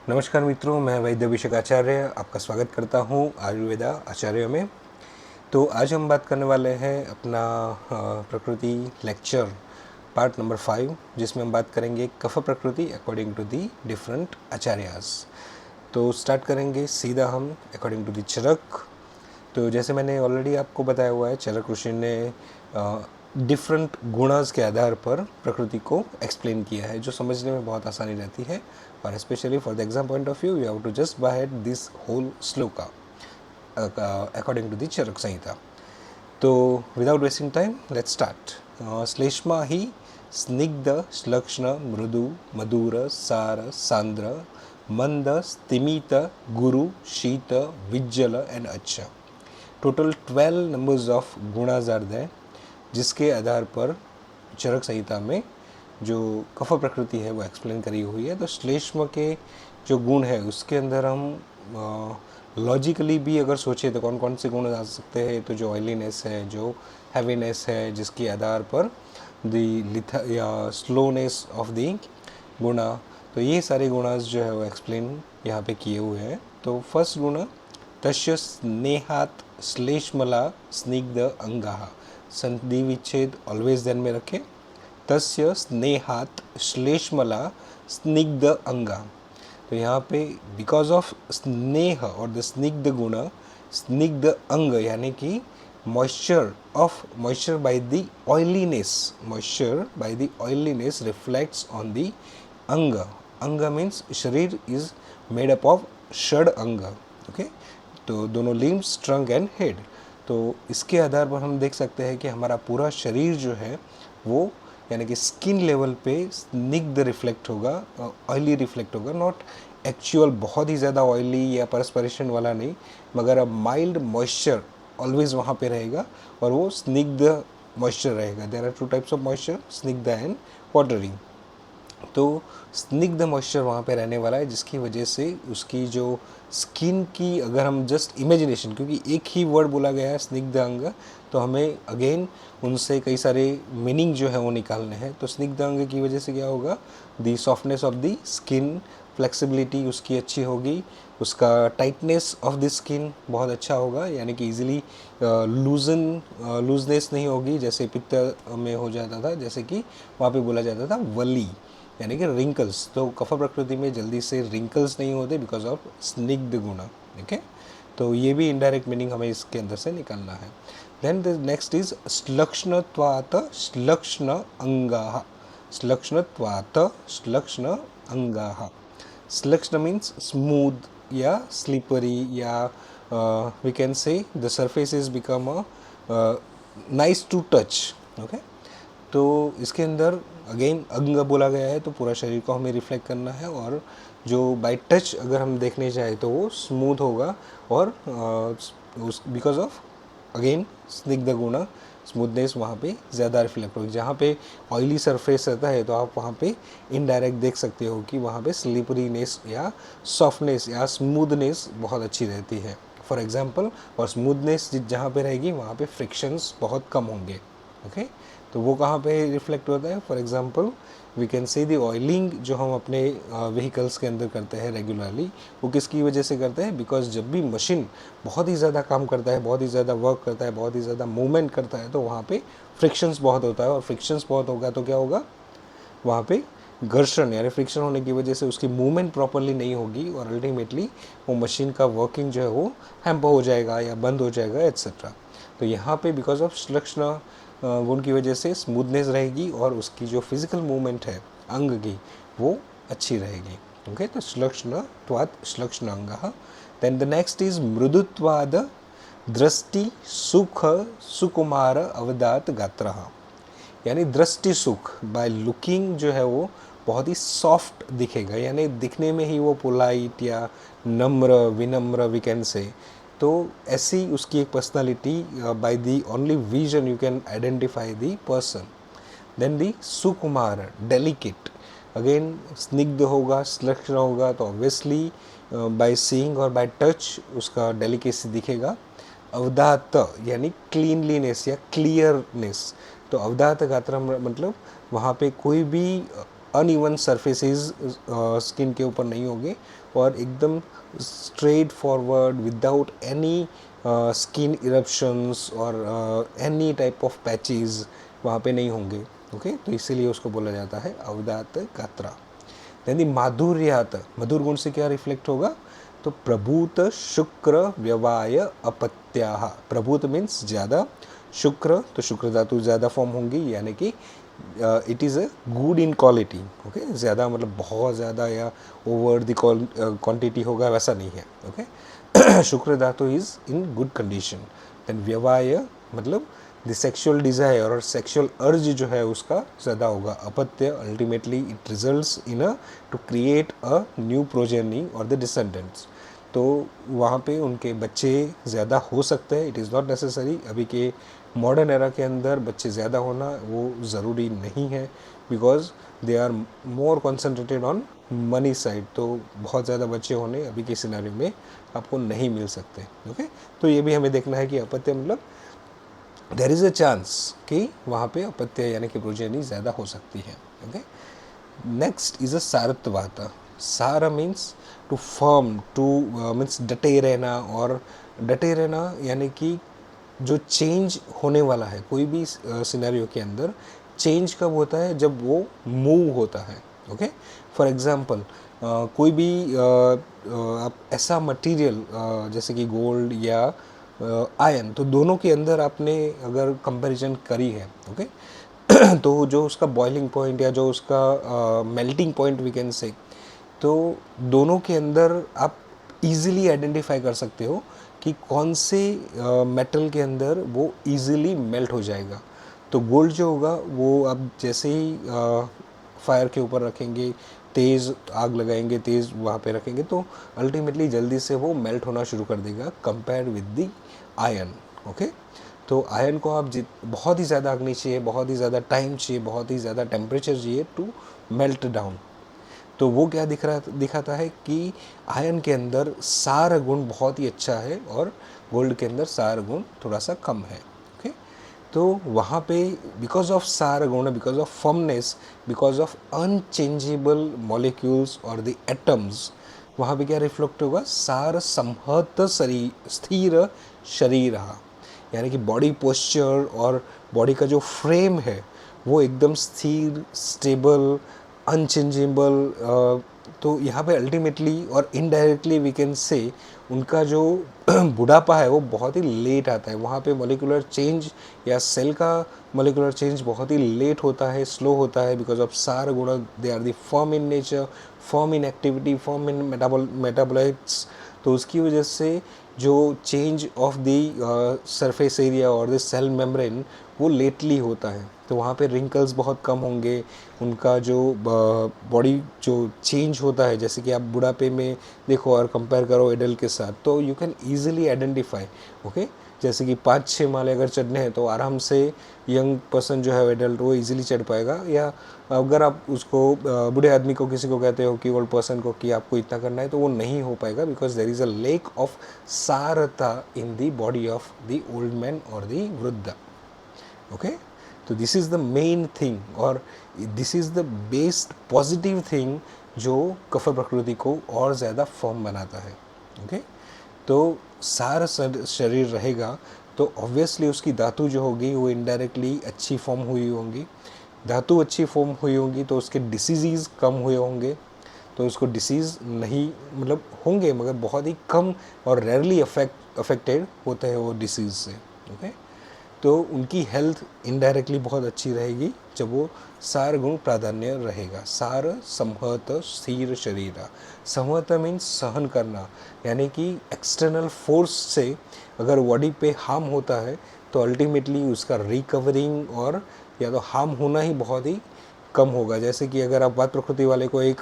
नमस्कार मित्रों, मैं वैद्य अभिषेक आचार्य आपका स्वागत करता हूँ आयुर्वेदा आचार्य में। तो आज हम बात करने वाले हैं अपना प्रकृति लेक्चर पार्ट नंबर 5, जिसमें हम बात करेंगे कफ प्रकृति अकॉर्डिंग टू दी डिफरेंट आचार्यास। तो स्टार्ट करेंगे सीधा हम अकॉर्डिंग टू दी चरक। तो जैसे मैंने ऑलरेडी आपको बताया हुआ है, चरक ऋषि ने डिफरेंट गुणास के आधार पर प्रकृति को एक्सप्लेन किया है, जो समझने में बहुत आसानी रहती है। और specially for the exam point of view, you have to just by heart this whole shloka according to the Charaka Samhita. तो without wasting time, let's start. श्लेष्मा ही स्निग्ध श्लक्ष्ण मृदु मधुर सार सांद्र मंद स्तिमित गुरु शीत विज्जल एंड अच्छा। टोटल 12 नंबर्स ऑफ गुणास आर देयर, जिसके आधार पर चरक संहिता में जो कफ प्रकृति है वो एक्सप्लेन करी हुई है। तो श्लेष्म के जो गुण है उसके अंदर हम लॉजिकली भी अगर सोचें तो कौन कौन से गुण आ सकते हैं, तो जो ऑयलीनेस है, जो हैवीनेस है, जिसके आधार पर द या स्लोनेस ऑफ द गुणा, तो ये सारे गुणास जो है वो एक्सप्लेन यहाँ पे किए हुए हैं। तो फर्स्ट गुण, तस्य स्नेहात श्लेष्मला स्निग्ध अंगाः। संधि विच्छेद ऑलवेज ध्यान में रखें। तस्य स्नेहात श्लेष्मला स्निग्ध अंगा। तो यहाँ पे बिकॉज ऑफ स्नेह और द स्निग्ध गुण, स्निग्ध अंग यानी कि moisture by the oiliness reflects on the anga. Anga means शरीर is made up of षड अंग। ओके, तो दोनों लिम्स, ट्रंक एंड हेड। तो इसके आधार पर हम देख सकते हैं कि हमारा पूरा शरीर जो है वो यानी कि स्किन लेवल पे स्निग्ध रिफ्लेक्ट होगा, ऑयली रिफ्लेक्ट होगा। नॉट एक्चुअल बहुत ही ज़्यादा ऑयली या परस्पिरेशन वाला नहीं, मगर अब माइल्ड मॉइस्चर ऑलवेज वहाँ पे रहेगा और वो स्निग्ध मॉइस्चर रहेगा। There are two types of moisture, स्निग्ध एंड वाटरी। तो स्निग्ध मॉइस्चर वहाँ पे रहने वाला है, जिसकी वजह से उसकी जो स्किन की, अगर हम जस्ट इमेजिनेशन, क्योंकि एक ही वर्ड बोला गया है स्निग्ध अंग, तो हमें अगेन उनसे कई सारे मीनिंग जो है वो निकालने हैं। तो स्निग्ध अंग की वजह से क्या होगा, the softness of the skin, flexibility उसकी अच्छी होगी, उसका टाइटनेस ऑफ द स्किन बहुत अच्छा होगा, यानी कि इजीली लूजनेस नहीं होगी, जैसे पित्त में हो जाता था, जैसे कि वहाँ पे बोला जाता था वली यानी कि रिंकल्स। तो कफ प्रकृति में जल्दी से रिंकल्स नहीं होते बिकॉज ऑफ स्निग्ध गुण। ठीक है, तो ये भी इनडायरेक्ट मीनिंग हमें इसके अंदर से निकालना है। देन द नेक्स्ट इज श्लक्ष्णत्वात् श्लक्ष्ण अंगाः। श्लक्ष्णत्वात् श्लक्ष्ण अंगाः। श्लक्ष्ण मीन्स स्मूथ या स्लिपरी, या we can say the surface is become a nice to touch. Okay, तो इसके अंदर अगेन अंग बोला गया है, तो पूरा शरीर को हमें रिफ्लेक्ट करना है, और जो बाय टच अगर हम देखने जाए तो वो स्मूथ होगा, और बिकॉज ऑफ अगेन स्निग्ध गुण, स्मूथनेस वहाँ पे ज़्यादा रिफ्लेक्ट होगी। जहाँ पे ऑयली सरफेस रहता है तो आप वहाँ पे इनडायरेक्ट देख सकते हो कि वहाँ पे स्लिपरीनेस या सॉफ्टनेस या स्मूथनेस बहुत अच्छी रहती है, फॉर एग्जांपल। और स्मूथनेस जहाँ पे रहेगी वहाँ पे फ्रिक्शंस बहुत कम होंगे। ओके, तो वो कहाँ पे रिफ्लेक्ट होता है, for example we can say the oiling जो हम अपने व्हीकल्स के अंदर करते हैं रेगुलरली, वो किसकी वजह से करते हैं, बिकॉज जब भी मशीन बहुत ही ज़्यादा काम करता है, बहुत ही ज़्यादा वर्क करता है, बहुत ही ज़्यादा मूवमेंट करता है, तो वहाँ पे फ्रिक्शंस बहुत होता है, और फ्रिक्शंस बहुत होगा तो क्या होगा, वहाँ पे घर्षण यानी फ्रिक्शन होने की वजह से उसकी मूवमेंट प्रॉपरली नहीं होगी, और अल्टीमेटली वो मशीन का वर्किंग जो है वो हैम्पर हो जाएगा या बंद हो जाएगा एट्सेट्रा। तो यहाँ पे बिकॉज ऑफ श्लक्ष्ण गुण की वजह से स्मूथनेस रहेगी, और उसकी जो फिजिकल मूवमेंट है अंग की वो अच्छी रहेगी। ओके, तो श्लक्ष्णत्वात् श्लक्ष्ण अंगः। देन द नेक्स्ट इज मृदुत्वाद दृष्टि सुख सुकुमार अवदात गात्रः। यानी दृष्टि सुख, बाय लुकिंग जो है वो बहुत ही सॉफ्ट दिखेगा, यानी दिखने में ही वो पोलाइट या नम्र विनम्र वी कैन से। तो ऐसी उसकी एक personality, by the only vision you can identify the person. Then the सुकुमार, डेलिकेट, अगेन स्निग्ध होगा, श्लक्ष्ण होगा, तो ऑब्वियसली बाय सीइंग और बाय टच उसका डेलिकेसी दिखेगा। अवदात यानी क्लीनलीनेस या क्लियरनेस। तो अवदात गात्र मतलब वहाँ पे कोई भी अनइवन सरफेसेस स्किन के ऊपर नहीं होंगे और एकदम straight forward without any skin eruptions और एनी टाइप ऑफ पैचेस वहाँ पे नहीं होंगे. ओके, तो इसीलिए उसको बोला जाता है अवदात गात्रा. यानी माधुर्यात, मधुर गुण से क्या रिफ्लेक्ट होगा, तो प्रभूत शुक्र व्यवाय अपत्याः. प्रभूत मीन्स ज़्यादा, शुक्र तो शुक्र धातु ज़्यादा फॉर्म होंगी, यानी कि it is a good in quality. Okay, ज़्यादा मतलब बहुत ज़्यादा या ओवर द क्वांटिटी होगा वैसा नहीं है. Okay, shukra dhatu is in good condition. Then व्यवाय मतलब द सेक्सुअल डिज़ायर और सेक्सुअल अर्ज जो है उसका ज़्यादा होगा. अपत्य ultimately it results in a to create a new progeny और द डिसेंडेंट्स. तो वहाँ पे उनके बच्चे ज़्यादा हो सकते हैं. It is not necessary. अभी के मॉडर्न एरा के अंदर बच्चे ज़्यादा होना वो ज़रूरी नहीं है, because they are more concentrated on money side. तो बहुत ज़्यादा बच्चे होने अभी के सिनेरियो में आपको नहीं मिल सकते. ओके, तो ये भी हमें देखना है कि अपत्य मतलब देर इज़ अ चांस कि वहाँ पे अपत्य यानी कि प्रोजेनी ज़्यादा हो सकती है. ओके, नेक्स्ट इज़ अ सारत्वात. सार means to firm, to means डटे रहना. और डटे रहना यानी कि जो चेंज होने वाला है कोई भी सिनेरियो के अंदर, चेंज कब होता है, जब वो मूव होता है. ओके, फॉर एग्जांपल कोई भी आप ऐसा मटेरियल जैसे कि गोल्ड या आयन, तो दोनों के अंदर आपने अगर कंपैरिजन करी है, ओके, तो जो उसका बॉइलिंग पॉइंट या जो उसका मेल्टिंग पॉइंट वी कैन से, तो दोनों के अंदर आप इजीली आइडेंटिफाई कर सकते हो कि कौन से मेटल के अंदर वो इजीली मेल्ट हो जाएगा. तो गोल्ड जो होगा वो आप जैसे ही फायर के ऊपर रखेंगे, तेज़ आग लगाएंगे, तेज़ वहाँ पे रखेंगे, तो अल्टीमेटली जल्दी से वो मेल्ट होना शुरू कर देगा compare with the ion. Okay, तो आयन को आप बहुत ही ज़्यादा अग्नि चाहिए, बहुत ही ज़्यादा टाइम चाहिए, बहुत ही ज़्यादा टेम्परेचर चाहिए टू मेल्ट डाउन. तो वो क्या दिखाता है कि आयन के अंदर सार गुण बहुत ही अच्छा है और गोल्ड के अंदर सार गुण थोड़ा सा कम है. ओके, तो वहाँ पे बिकॉज ऑफ सार गुण, because of firmness, because of unchangeable molecules और द एटम्स, वहाँ पे क्या रिफ्लेक्ट होगा, सार संहत स्थिर शरीर. यानी कि बॉडी पोस्चर और बॉडी का जो फ्रेम है वो एकदम स्थिर, स्टेबल, अनचेंजेबल. तो यहाँ पे अल्टीमेटली और इनडायरेक्टली वी कैन से उनका जो बुढ़ापा है वो बहुत ही लेट आता है. वहाँ पे मॉलिक्यूलर चेंज या सेल का मॉलिक्यूलर चेंज बहुत ही लेट होता है, स्लो होता है, बिकॉज ऑफ सार गुण. They are the form in nature, form in activity, form in metabolites. तो उसकी वजह से जो change of the surface area और द सेल मेम्ब्रेन वो लेटली होता है. तो वहाँ पे रिंकल्स बहुत कम होंगे. उनका जो बॉडी जो चेंज होता है, जैसे कि आप बुढ़ापे में देखो और कंपेयर करो एडल्ट के साथ, तो you can easily identify. Okay, जैसे कि 5-6 माले अगर चढ़ने हैं तो आराम से यंग पर्सन जो है एडल्ट वो इजीली चढ़ पाएगा. या अगर आप उसको बूढ़े आदमी को किसी को कहते हो कि ओल्ड पर्सन को कि आपको इतना करना है, तो वो नहीं हो पाएगा, because there is a lack of सारता in the body of the old man और द वृद्ध. ओके, तो this is the main thing और this is the best positive thing जो कफ प्रकृति को और ज़्यादा फॉर्म बनाता है. ओके, तो सारा शरीर रहेगा तो ऑब्वियसली उसकी धातु जो होगी वो इनडायरेक्टली अच्छी फॉर्म हुई होंगी. धातु अच्छी फॉर्म हुई होंगी तो उसके डिसीज़ कम हुए होंगे. तो उसको डिसीज़ नहीं मतलब होंगे मगर बहुत ही कम और रेयरली अफेक्टेड होते हैं वो डिसीज़ से. ओके, तो उनकी हेल्थ इनडायरेक्टली बहुत अच्छी रहेगी जब वो सार गुण प्राधान्य रहेगा. सार संहत स्थिर शरीर. संहत मीन्स सहन करना, यानी कि एक्सटर्नल फोर्स से अगर बॉडी पे हार्म होता है तो अल्टीमेटली उसका रिकवरिंग और या तो हार्म होना ही बहुत ही कम होगा. जैसे कि अगर आप वात प्रकृति वाले को एक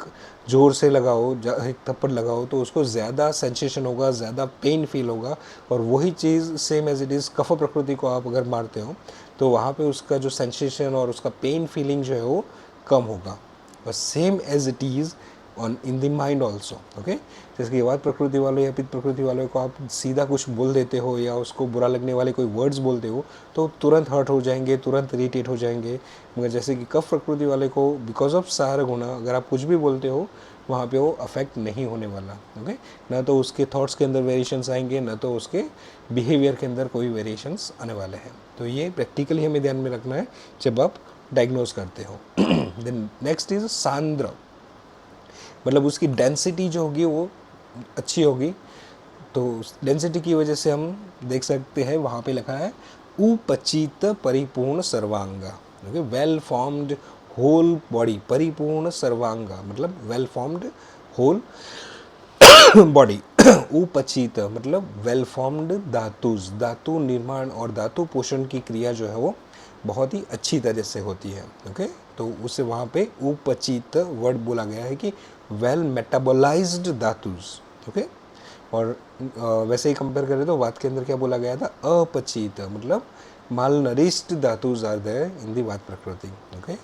ज़ोर से लगाओ, एक थप्पड़ लगाओ, तो उसको ज़्यादा सेंसेशन होगा, ज़्यादा पेन फील होगा. और वही चीज़ सेम एज इट इज़ कफ प्रकृति को आप अगर मारते हो तो वहाँ पे उसका जो सेंसेशन और उसका पेन फीलिंग जो है वो कम होगा. और same as it is on in the mind also. Okay, जैसे कि वात प्रकृति वालों या पित्त प्रकृति वालों को आप सीधा कुछ बोल देते हो या उसको बुरा लगने वाले कोई वर्ड्स बोलते हो तो तुरंत हर्ट हो जाएंगे, तुरंत इरिटेट हो जाएंगे। मगर जैसे कि कफ प्रकृति वाले को बिकॉज ऑफ सार गुणा अगर आप कुछ भी बोलते हो वहाँ पे वो अफेक्ट नहीं होने वाला। ओके, ना तो उसके थॉट्स के अंदर वेरिएशंस आएंगे, ना तो उसके बिहेवियर के अंदर कोई वेरिएशंस आने वाले हैं। तो ये प्रैक्टिकली हमें ध्यान में रखना है जब आप डायग्नोज करते हो। देन नेक्स्ट इज सांद्र, मतलब उसकी डेंसिटी जो होगी वो अच्छी होगी। तो डेंसिटी की वजह से हम देख सकते हैं वहाँ पे लिखा है उपचित परिपूर्ण सर्वांगा। Okay, well formed whole body, परिपूर्ण सर्वांगा मतलब वेल फॉर्म्ड होल बॉडी। उपचित मतलब वेल फॉर्म्ड धातुज, धातु निर्माण और धातु पोषण की क्रिया जो है वो बहुत ही अच्छी तरह से होती है। ओके, तो उससे वहाँ पे उपचित वर्ड बोला गया है कि वेल मेटाबोलाइज्ड धातुज। ओके, और वैसे ही कंपेयर करें तो वात के अंदर क्या बोला गया था, अपचित मतलब माल नरिश्ड धातुज are there in the vata prakriti. Okay,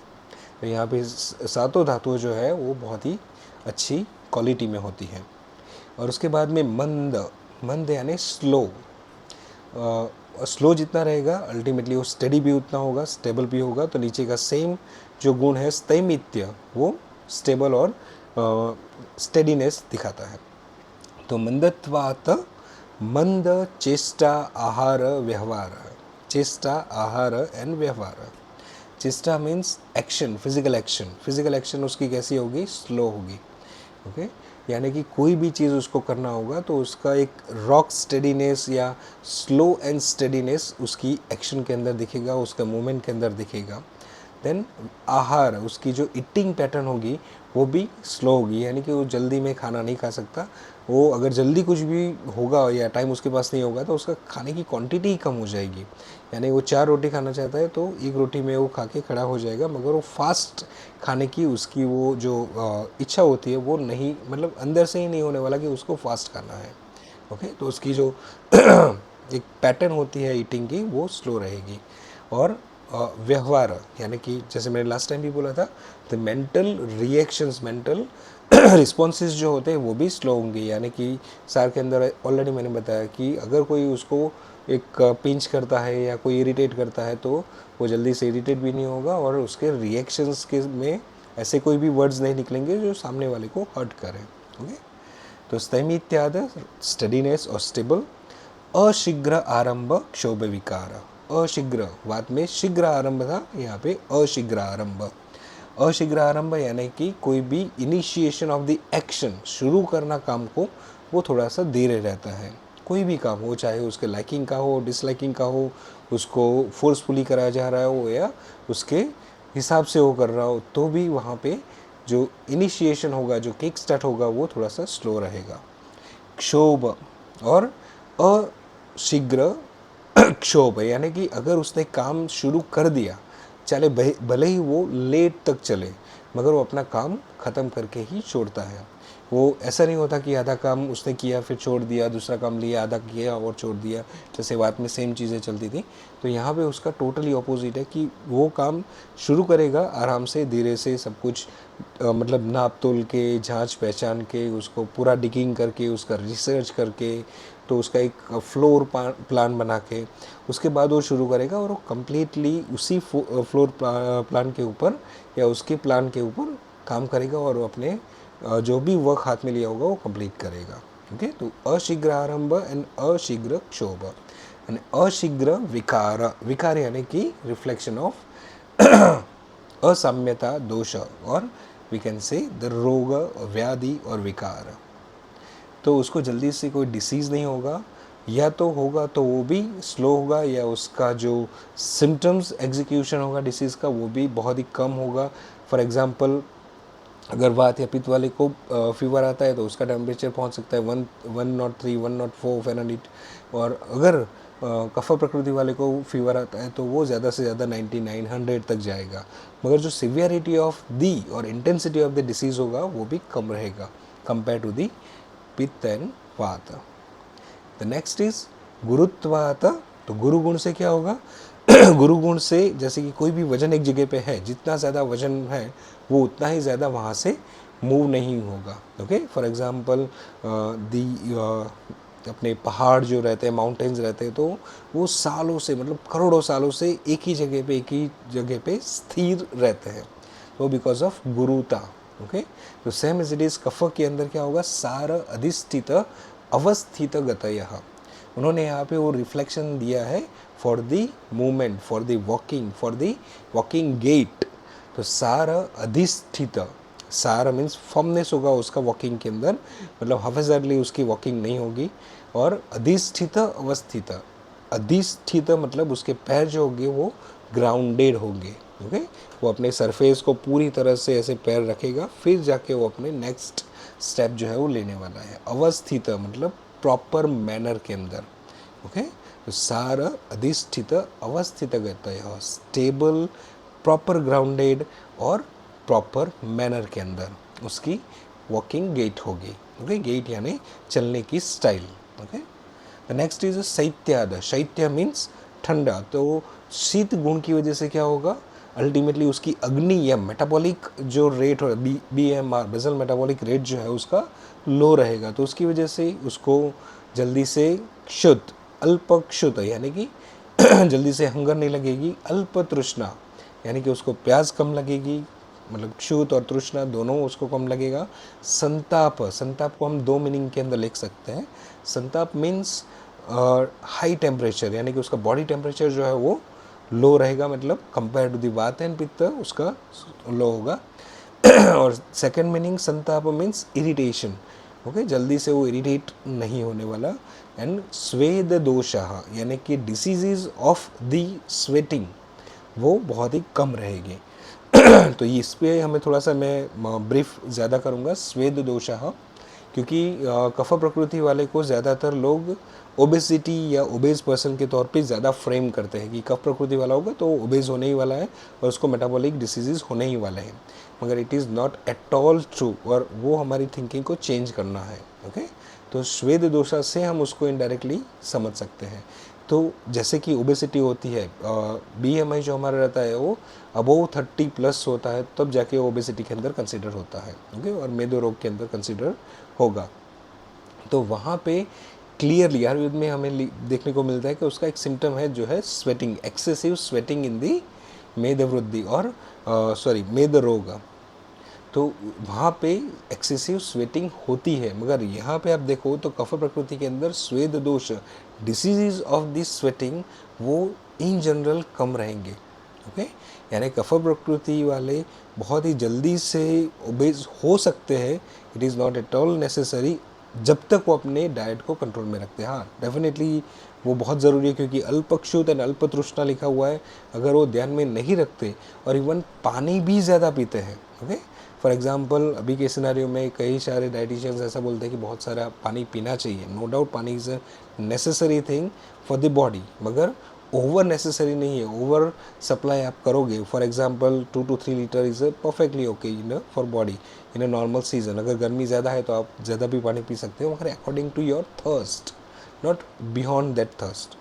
तो यहाँ पे सातों धातुएं जो है वो बहुत ही अच्छी क्वालिटी में होती है। और उसके बाद में मंद, मंद यानी स्लो। स्लो जितना रहेगा अल्टीमेटली वो स्टडी भी उतना होगा, स्टेबल भी होगा। तो नीचे का सेम जो गुण है स्थैमित्य, वो स्टेबल और स्टेडीनेस दिखाता है। तो मंदत्वात् मंद चेष्टा आहार व्यवहार, चेष्टा आहार एंड व्यवहार। चेष्टा means action, physical action, physical action उसकी कैसी होगी, स्लो होगी। ओके, यानी कि कोई भी चीज़ उसको करना होगा तो उसका एक रॉक स्टेडीनेस या स्लो एंड स्टेडीनेस उसकी एक्शन के अंदर दिखेगा, उसका मूवमेंट के अंदर दिखेगा। देन आहार, उसकी जो ईटिंग पैटर्न होगी वो भी स्लो होगी, यानी कि वो जल्दी में खाना नहीं खा सकता। वो अगर जल्दी कुछ भी होगा या टाइम उसके पास नहीं होगा तो उसका खाने की क्वांटिटी कम हो जाएगी। यानी वो 4 रोटी खाना चाहता है तो 1 रोटी में वो खा के खड़ा हो जाएगा, मगर वो फास्ट खाने की उसकी वो जो इच्छा होती है वो नहीं, मतलब अंदर से ही नहीं होने वाला कि उसको फास्ट खाना है। ओके, तो उसकी जो एक पैटर्न होती है ईटिंग की वो स्लो रहेगी। और व्यवहार यानी कि जैसे मैंने लास्ट टाइम भी बोला था, the mental reactions, mental responses जो होते हैं वो भी स्लो होंगे। यानी कि सार के अंदर ऑलरेडी मैंने बताया कि अगर कोई उसको एक पिंच करता है या कोई इरिटेट करता है तो वो जल्दी से इरिटेट भी नहीं होगा और उसके रिएक्शंस के में ऐसे कोई भी वर्ड्स नहीं निकलेंगे जो सामने वाले को हर्ट करें। ओके, तो स्थैमित्याद स्टेडीनेस और स्टेबल। अशीघ्र आरंभ क्षोभ विकार, अशीघ्र वात में शीघ्र आरंभ था, यहाँ पे अशीघ्र आरंभ। अशीघ्र आरंभ यानी कि कोई भी इनिशिएशन ऑफ द एक्शन, शुरू करना काम को वो थोड़ा सा धीरे रहता है। कोई भी काम हो, चाहे उसके लाइकिंग का हो, डिसलाइकिंग का हो, उसको फोर्सफुली कराया जा रहा हो या उसके हिसाब से वो कर रहा हो, तो भी वहाँ पे जो इनिशिएशन होगा, जो किक स्टार्ट होगा वो थोड़ा सा स्लो रहेगा। क्षोभ और अशीघ्र क्षोभ यानी कि अगर उसने काम शुरू कर दिया, चाहे भले ही वो लेट तक चले, मगर वो अपना काम ख़त्म करके ही छोड़ता है। वो ऐसा नहीं होता कि आधा काम उसने किया फिर छोड़ दिया, दूसरा काम लिया, आधा किया और छोड़ दिया, जैसे बात में सेम चीज़ें चलती थी। तो यहाँ पे उसका टोटली ऑपोजिट है कि वो काम शुरू करेगा आराम से, धीरे से, सब कुछ मतलब नाप तोल के, जांच पहचान के, उसको पूरा डिगिंग करके, उसका रिसर्च करके, तो उसका एक फ्लोर प्लान बना के उसके बाद वो शुरू करेगा और वो कम्प्लीटली उसी फ्लोर प्लान के ऊपर या उसके प्लान के ऊपर काम करेगा और वो अपने जो भी वर्क हाथ में लिया होगा वो कंप्लीट करेगा। ओके, तो अशीघ्र आरंभ एंड अशीघ्र क्षोभ एंड अशीघ्र विकार, विकार यानी कि रिफ्लेक्शन ऑफ असाम्यता दोष, और वी कैन से द रोग, व्याधि और विकार। तो उसको जल्दी से कोई डिसीज़ नहीं होगा, या तो होगा तो वो भी स्लो होगा, या उसका जो सिम्टम्स एग्जीक्यूशन होगा डिसीज़ का वो भी बहुत ही कम होगा। फॉर एग्ज़ाम्पल अगर वात या पित्त वाले को फीवर आता है तो उसका टेम्परेचर पहुंच सकता है 103, 104 फ़ारेनहाइट। और अगर कफ प्रकृति वाले को फीवर आता है तो वो ज़्यादा से ज़्यादा 99, 100 तक जाएगा, मगर जो सिवियरिटी ऑफ दी और इंटेंसिटी ऑफ द डिसीज़ होगा वो भी कम रहेगा compare to the pitta and vata. The next is गुरुत्वात। तो गुरु गुण से क्या होगा गुरु गुण से जैसे कि कोई भी वजन एक जगह पे है, जितना ज़्यादा वजन है वो उतना ही ज़्यादा वहाँ से मूव नहीं होगा। ओके, फॉर एग्जांपल दी अपने पहाड़ जो रहते हैं, माउंटेन्स रहते हैं, तो वो सालों से, मतलब करोड़ों सालों से एक ही जगह पे स्थिर रहते हैं, वो बिकॉज ऑफ गुरुता। ओके, तो सेम एज इट इज कफ के अंदर क्या होगा, सार अधिष्ठित अवस्थित गतयः। उन्होंने यहाँ पे वो रिफ्लेक्शन दिया है for the movement, for the walking gait. तो सार अधिष्ठित, सार मीन्स फॉर्मनेस होगा उसका वॉकिंग के अंदर, मतलब हाफिजरली उसकी वॉकिंग नहीं होगी। और अधिष्ठित अवस्थित, अधिष्ठित मतलब उसके पैर जो होंगे वो ग्राउंडेड होंगे। ओके, वो अपने सरफेस को पूरी तरह से ऐसे पैर रखेगा, फिर जाके वो अपने नेक्स्ट स्टेप जो है वो लेने वाला है। अवस्थित मतलब प्रॉपर मैनर के अंदर। ओके, तो सार अधिष्ठित अवस्थित गतयः, स्टेबल, प्रॉपर ग्राउंडेड और प्रॉपर मैनर के अंदर उसकी वॉकिंग गेट होगी। ओके, गेट यानी चलने की style. Okay, the next is शैत्याद। शैत्य मीन्स ठंडा। तो शीत गुण की वजह से क्या होगा, अल्टीमेटली उसकी अग्नि या मेटाबॉलिक जो रेट हो, BMR बेसल मेटाबॉलिक रेट जो है उसका लो रहेगा, तो उसकी वजह से उसको जल्दी से क्षुत, अल्प क्षुत यानी कि जल्दी से हंगर नहीं लगेगी। अल्प तृष्णा यानी कि उसको प्यास कम लगेगी, मतलब क्षुत और तृष्णा दोनों उसको कम लगेगा। संताप, संताप को हम दो मीनिंग के अंदर लिख सकते हैं। संताप मीन्स हाई टेम्परेचर, यानी कि उसका बॉडी टेम्परेचर जो है वो लो रहेगा, मतलब कंपेयर टू दी वात एंड पित्त उसका लो होगा। और सेकंड मीनिंग संताप मीन्स इरिटेशन। ओके, जल्दी से वो इरिटेट नहीं होने वाला। एंड स्वेद दोषः यानी कि डिसीजेज ऑफ दी स्वेटिंग वो बहुत ही कम रहेगी। तो इस पे हमें थोड़ा सा मैं ब्रीफ ज़्यादा करूँगा, स्वेद दोषः, क्योंकि कफ प्रकृति वाले को ज़्यादातर लोग ओबेसिटी या ओबेज पर्सन के तौर पे ज़्यादा फ्रेम करते हैं कि कफ प्रकृति वाला होगा तो ओबेज होने ही वाला है और उसको मेटाबॉलिक डिसीजेज होने ही वाले हैं, मगर it is not at all true, और वो हमारी थिंकिंग को चेंज करना है। ओके, तो श्वेद दोषा से हम उसको इनडायरेक्टली समझ सकते हैं। तो जैसे कि ओबेसिटी होती है, BMI जो हमारा रहता है वो अबोव 30 प्लस होता है, तब जाके ओबेसिटी के अंदर कंसिडर होता है। ओके, और मेदो रोग के अंदर कंसिडर होगा। तो वहाँ पे क्लियरली आयुर्वेद में हमें देखने को मिलता है कि उसका एक सिम्टम है जो है स्वेटिंग, एक्सेसिव स्वेटिंग इन दी मेद वृद्धि और मेद रोग। तो वहाँ पे एक्सेसिव स्वेटिंग होती है, मगर यहाँ पे आप देखो तो कफ प्रकृति के अंदर स्वेद दोष, डिसीजेज ऑफ दिस स्वेटिंग वो इन जनरल कम रहेंगे। ओके, यानी कफ प्रकृति वाले बहुत ही जल्दी से ओबेज हो सकते हैं, it is not at all necessary, जब तक वो अपने डाइट को कंट्रोल में रखते हैं। हाँ, डेफिनेटली वो बहुत ज़रूरी है, क्योंकि अल्पक्षुत एंड अल्पतृष्णा लिखा हुआ है, अगर वो ध्यान में नहीं रखते और इवन पानी भी ज़्यादा पीते हैं। ओके, फॉर एग्जांपल अभी के सिनेरियो में कई सारे डाइटिशियंस ऐसा बोलते हैं कि बहुत सारा पानी पीना चाहिए। नो डाउट पानी is a necessary thing for the body, मगर ओवर नेसेसरी नहीं है। ओवर सप्लाई आप करोगे, for example 2 to 3 litre is perfectly okay in for body in a normal season. अगर गर्मी ज़्यादा है तो आप ज़्यादा भी पानी पी सकते हो, मगर according to your thirst, not beyond that thirst.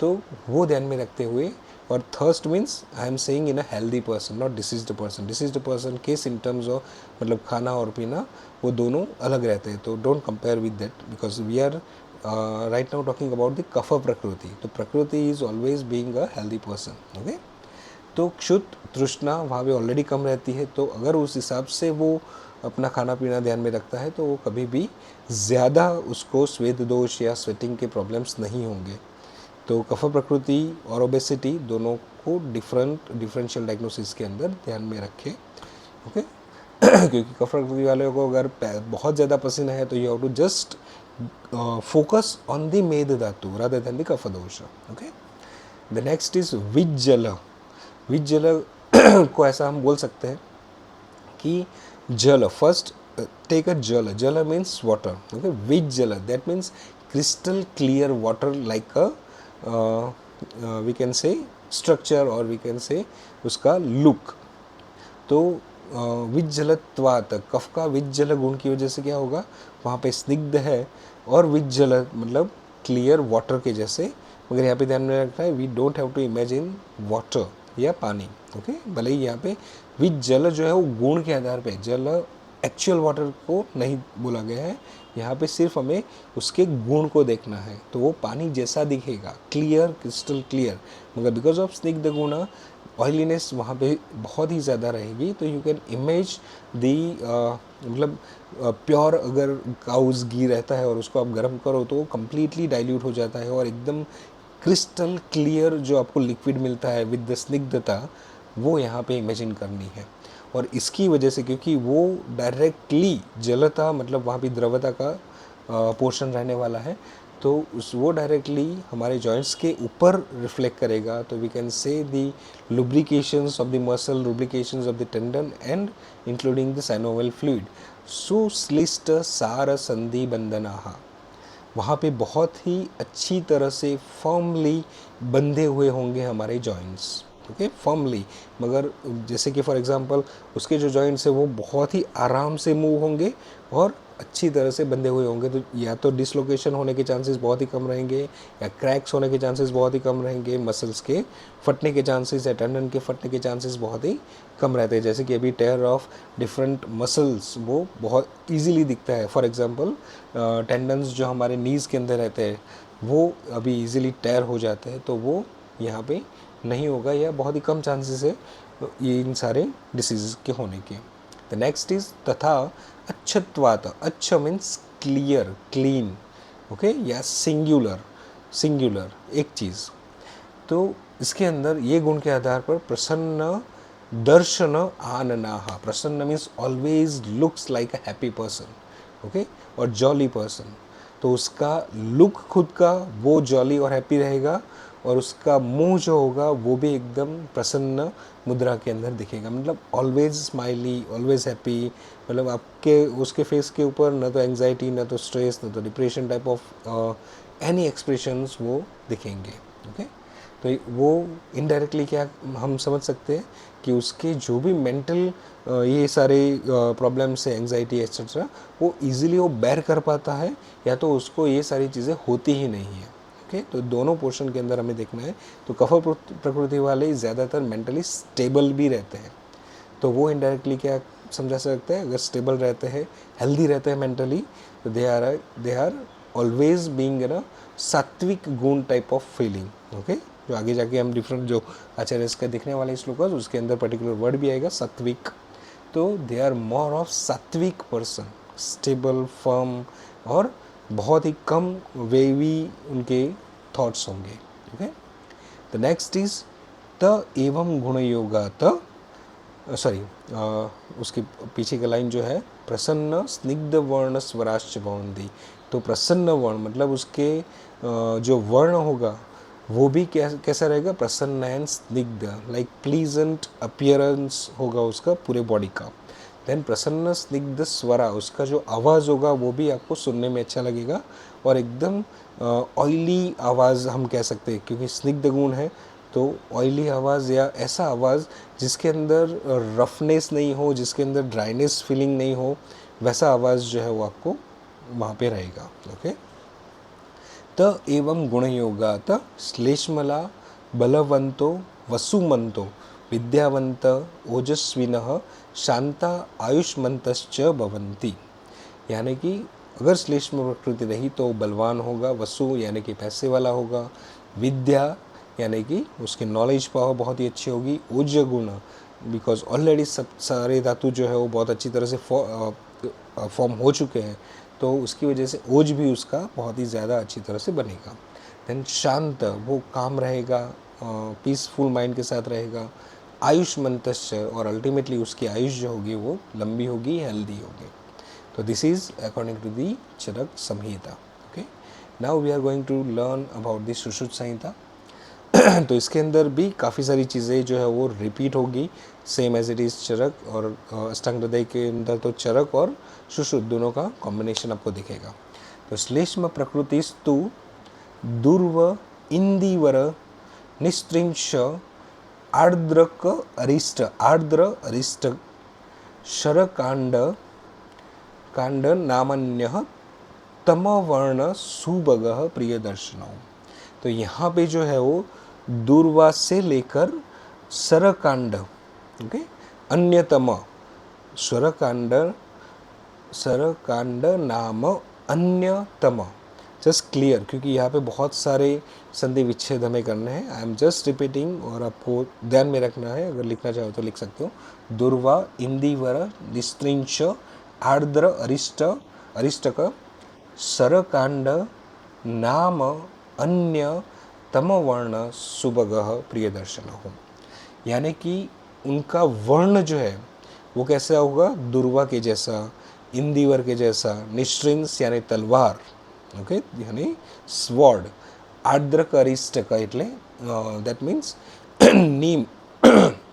तो वो ध्यान में रखते हुए, और thirst means I am saying in a healthy person, not diseased person. Diseased person के सिम्टम्स ऑफ मतलब खाना और पीना वो दोनों अलग रहते हैं, तो don't compare with that, because we are right now talking about the kapha prakriti. तो prakriti is always being a healthy person. Okay, तो क्षुत तृष्णा वहाँ पे ऑलरेडी कम रहती है, तो अगर उस हिसाब से वो अपना खाना पीना ध्यान में रखता है तो वो कभी भी ज़्यादा उसको स्वेद दोष या स्वेटिंग के प्रॉब्लम्स नहीं होंगे। तो कफ प्रकृति और ओबेसिटी दोनों को डिफरेंशियल डायग्नोसिस के अंदर ध्यान में रखें। ओके, क्योंकि कफ प्रकृति वाले को अगर बहुत ज़्यादा पसीना है तो you have to just focus on the meda dhatu rather than the kapha dosha. Okay, the next is विज्जल। विज्जल को ऐसा हम बोल सकते हैं कि जल, first take a jal, jal means water. Okay, विज्जल that means crystal clear water like a we can say structure or we can say उसका look। तो विज्जलत्वात्, कफ का विज्जल गुण की वजह से क्या होगा, वहाँ पे स्निग्ध है, और विज्जल मतलब क्लियर वाटर के जैसे, मगर यहाँ पे ध्यान में रखना है we don't have to imagine water या पानी। ओके, भले ही यहाँ पे विज्जल जो है वो गुण के आधार पे, जल एक्चुअल वाटर को नहीं बोला गया है, यहाँ पे सिर्फ हमें उसके गुण को देखना है। तो वो पानी जैसा दिखेगा, क्लियर, क्रिस्टल क्लियर, मगर बिकॉज ऑफ स्निग्ध गुण ऑयलीनेस वहाँ पे बहुत ही ज़्यादा रहेगी। तो यू कैन इमेज दी मतलब प्योर अगर काउज घी रहता है और उसको आप गर्म करो तो वो कम्प्लीटली डाइल्यूट हो जाता है और एकदम क्रिस्टल क्लियर जो आपको लिक्विड मिलता है विद द स्निग्धता, वो यहाँ पे इमेजिन करनी है। और इसकी वजह से क्योंकि वो डायरेक्टली जलता मतलब वहाँ पे द्रवता का पोर्शन रहने वाला है, तो वो डायरेक्टली हमारे जॉइंट्स के ऊपर रिफ्लेक्ट करेगा। तो we can say the lubrications of the muscle, lubrications of the tendon and including the synovial fluid. सुश्लिष्ट सार संधि बंधनाः, वहाँ पे बहुत ही अच्छी तरह से फर्मली बंधे हुए होंगे हमारे जॉइंट्स, ओके, फर्मली। मगर जैसे कि फॉर एग्जांपल उसके जो जॉइंट्स है वो बहुत ही आराम से मूव होंगे और अच्छी तरह से बंधे हुए होंगे, तो या तो डिसलोकेशन होने के चांसेस बहुत ही कम रहेंगे या क्रैक्स होने के चांसेस बहुत ही कम रहेंगे, मसल्स के फटने के चांसेस या टेंडन के फटने के चांसेस बहुत ही कम रहते हैं। जैसे कि अभी टेयर ऑफ डिफरेंट मसल्स वो बहुत ईजीली दिखता है। फॉर एग्जांपल टेंडन्स जो हमारे नीज़ के अंदर रहते हैं वो अभी ईजिली टेयर हो जाते हैं, तो वो यहाँ पे नहीं होगा या बहुत ही कम चांसेस है ये इन सारे डिसीज़ के होने के। द नेक्स्ट इज तथा अच्छत्वात, अच्छ मीन्स क्लियर, क्लीन, ओके, या सिंगुलर, सिंगुलर एक चीज़। तो इसके अंदर ये गुण के आधार पर प्रसन्न दर्शन आननाहा, प्रसन्न means always looks like a happy person, okay, और जॉली पर्सन। तो उसका लुक खुद का वो जॉली और हैप्पी रहेगा और उसका मुंह जो होगा वो भी एकदम प्रसन्न मुद्रा के अंदर दिखेगा, मतलब ऑलवेज स्माइली, ऑलवेज हैप्पी। मतलब आपके उसके फेस के ऊपर न तो एंजाइटी, न तो स्ट्रेस, न तो depression type of any expressions वो दिखेंगे, ओके। तो वो इनडायरेक्टली क्या हम समझ सकते हैं कि उसके जो भी मेंटल ये सारे प्रॉब्लम्स है, एंजाइटी एक्सेट्रा, वो इजीली वो बेयर कर पाता है या तो उसको ये सारी चीज़ें होती ही नहीं है, ओके। तो दोनों पोर्शन के अंदर हमें देखना है। तो कफ प्रकृति वाले ज़्यादातर मेंटली स्टेबल भी रहते हैं, तो वो इनडायरेक्टली क्या समझा सकते हैं, अगर स्टेबल रहते हैं, हेल्दी रहते हैं मेंटली, तो they are always being in a sattvik guna type of feeling, okay. जो आगे जाके हम डिफरेंट जो आचार्य का दिखने वाले श्लोकास उसके अंदर पर्टिकुलर वर्ड भी आएगा सात्विक। तो दे आर मोर ऑफ सात्विक पर्सन, स्टेबल, फर्म, और बहुत ही कम वेवी उनके थॉट्स होंगे, ओके। द नेक्स्ट इज त एवं गुण योगा, त सॉरी उसके पीछे का लाइन जो है प्रसन्न स्निग्ध वर्ण स्वराश्च भवन्ति। तो प्रसन्न वर्ण मतलब उसके जो वर्ण होगा वो भी कैसा रहेगा, प्रसन्न एंड स्निग्ध, लाइक प्लीजेंट अपीयरेंस होगा उसका पूरे बॉडी का। देन प्रसन्न स्निग्ध स्वरा, उसका जो आवाज़ होगा वो भी आपको सुनने में अच्छा लगेगा और एकदम ऑयली आवाज़ हम कह सकते हैं, क्योंकि स्निग्ध गुण है तो ऑयली आवाज़ या ऐसा आवाज़ जिसके अंदर रफनेस नहीं हो, जिसके अंदर ड्राइनेस फीलिंग नहीं हो, वैसा आवाज़ जो है वो आपको वहाँ पे रहेगा, ओके। त एवं गुणयोगात श्लेष्मला बलवंतो वसुमंतो विद्यावंत ओजस्विनः शांता आयुष्मंतश्च भवन्ति। यानी कि अगर श्लेष्म प्रकृति रही तो बलवान होगा, वसु यानी कि पैसे वाला होगा, विद्या यानी कि उसकी नॉलेज पावर बहुत ही अच्छी होगी, ओज गुण बिकॉज ऑलरेडी सब सारे धातु जो है वो बहुत अच्छी तरह से फॉर्म हो चुके हैं, तो उसकी वजह से ओज भी उसका बहुत ही ज़्यादा अच्छी तरह से बनेगा। देन शांत, वो काम रहेगा, पीसफुल माइंड के साथ रहेगा, आयुष्मंतश्च, और अल्टीमेटली उसकी आयुष जो होगी वो लंबी होगी, हेल्दी होगी। तो this is according to the Charaka Samhita, okay. Now we are going to learn about the Sushruta Samhita. तो इसके अंदर भी काफ़ी सारी चीज़ें जो है वो रिपीट होगी, सेम एज इट इज़ चरक, और अष्टांग हृदय के अंदर तो चरक और सुश्रुत दोनों का कॉम्बिनेशन आपको दिखेगा। तो श्लेष्म प्रकृतिस्तु दुर्व इंदिवर निस्त्रिंश आर्द्रक अरिष्ट, आर्द्र अरिष्ट शरकांड कांड नामन्यः तमवर्ण सुभगः प्रिय दर्शनौ। तो यहाँ पे जो है वो दूर्वा से लेकर सरकांड, ओके, अन्यतम स्वरकांड सरकांड नाम अन्यतम, जस्ट क्लियर, क्योंकि यहाँ पे बहुत सारे संधि विच्छेद हमें करने हैं। आई एम जस्ट रिपीटिंग और आपको ध्यान में रखना है, अगर लिखना चाहो तो लिख सकते हो। दुर्वा इंदिवर निस्त्रिंश आर्द्र अरिष्टक सरकांड नाम अन्य तमवर्ण सुबगह प्रियदर्शन हो, यानी कि उनका वर्ण जो है वो कैसा होगा, दुर्वा के जैसा, इंदिवर के जैसा, निश्रिंस यानी तलवार, ओके, यानी स्वॉर्ड, आर्द्रक अरिष्टक એટલે दैट मीन्स नीम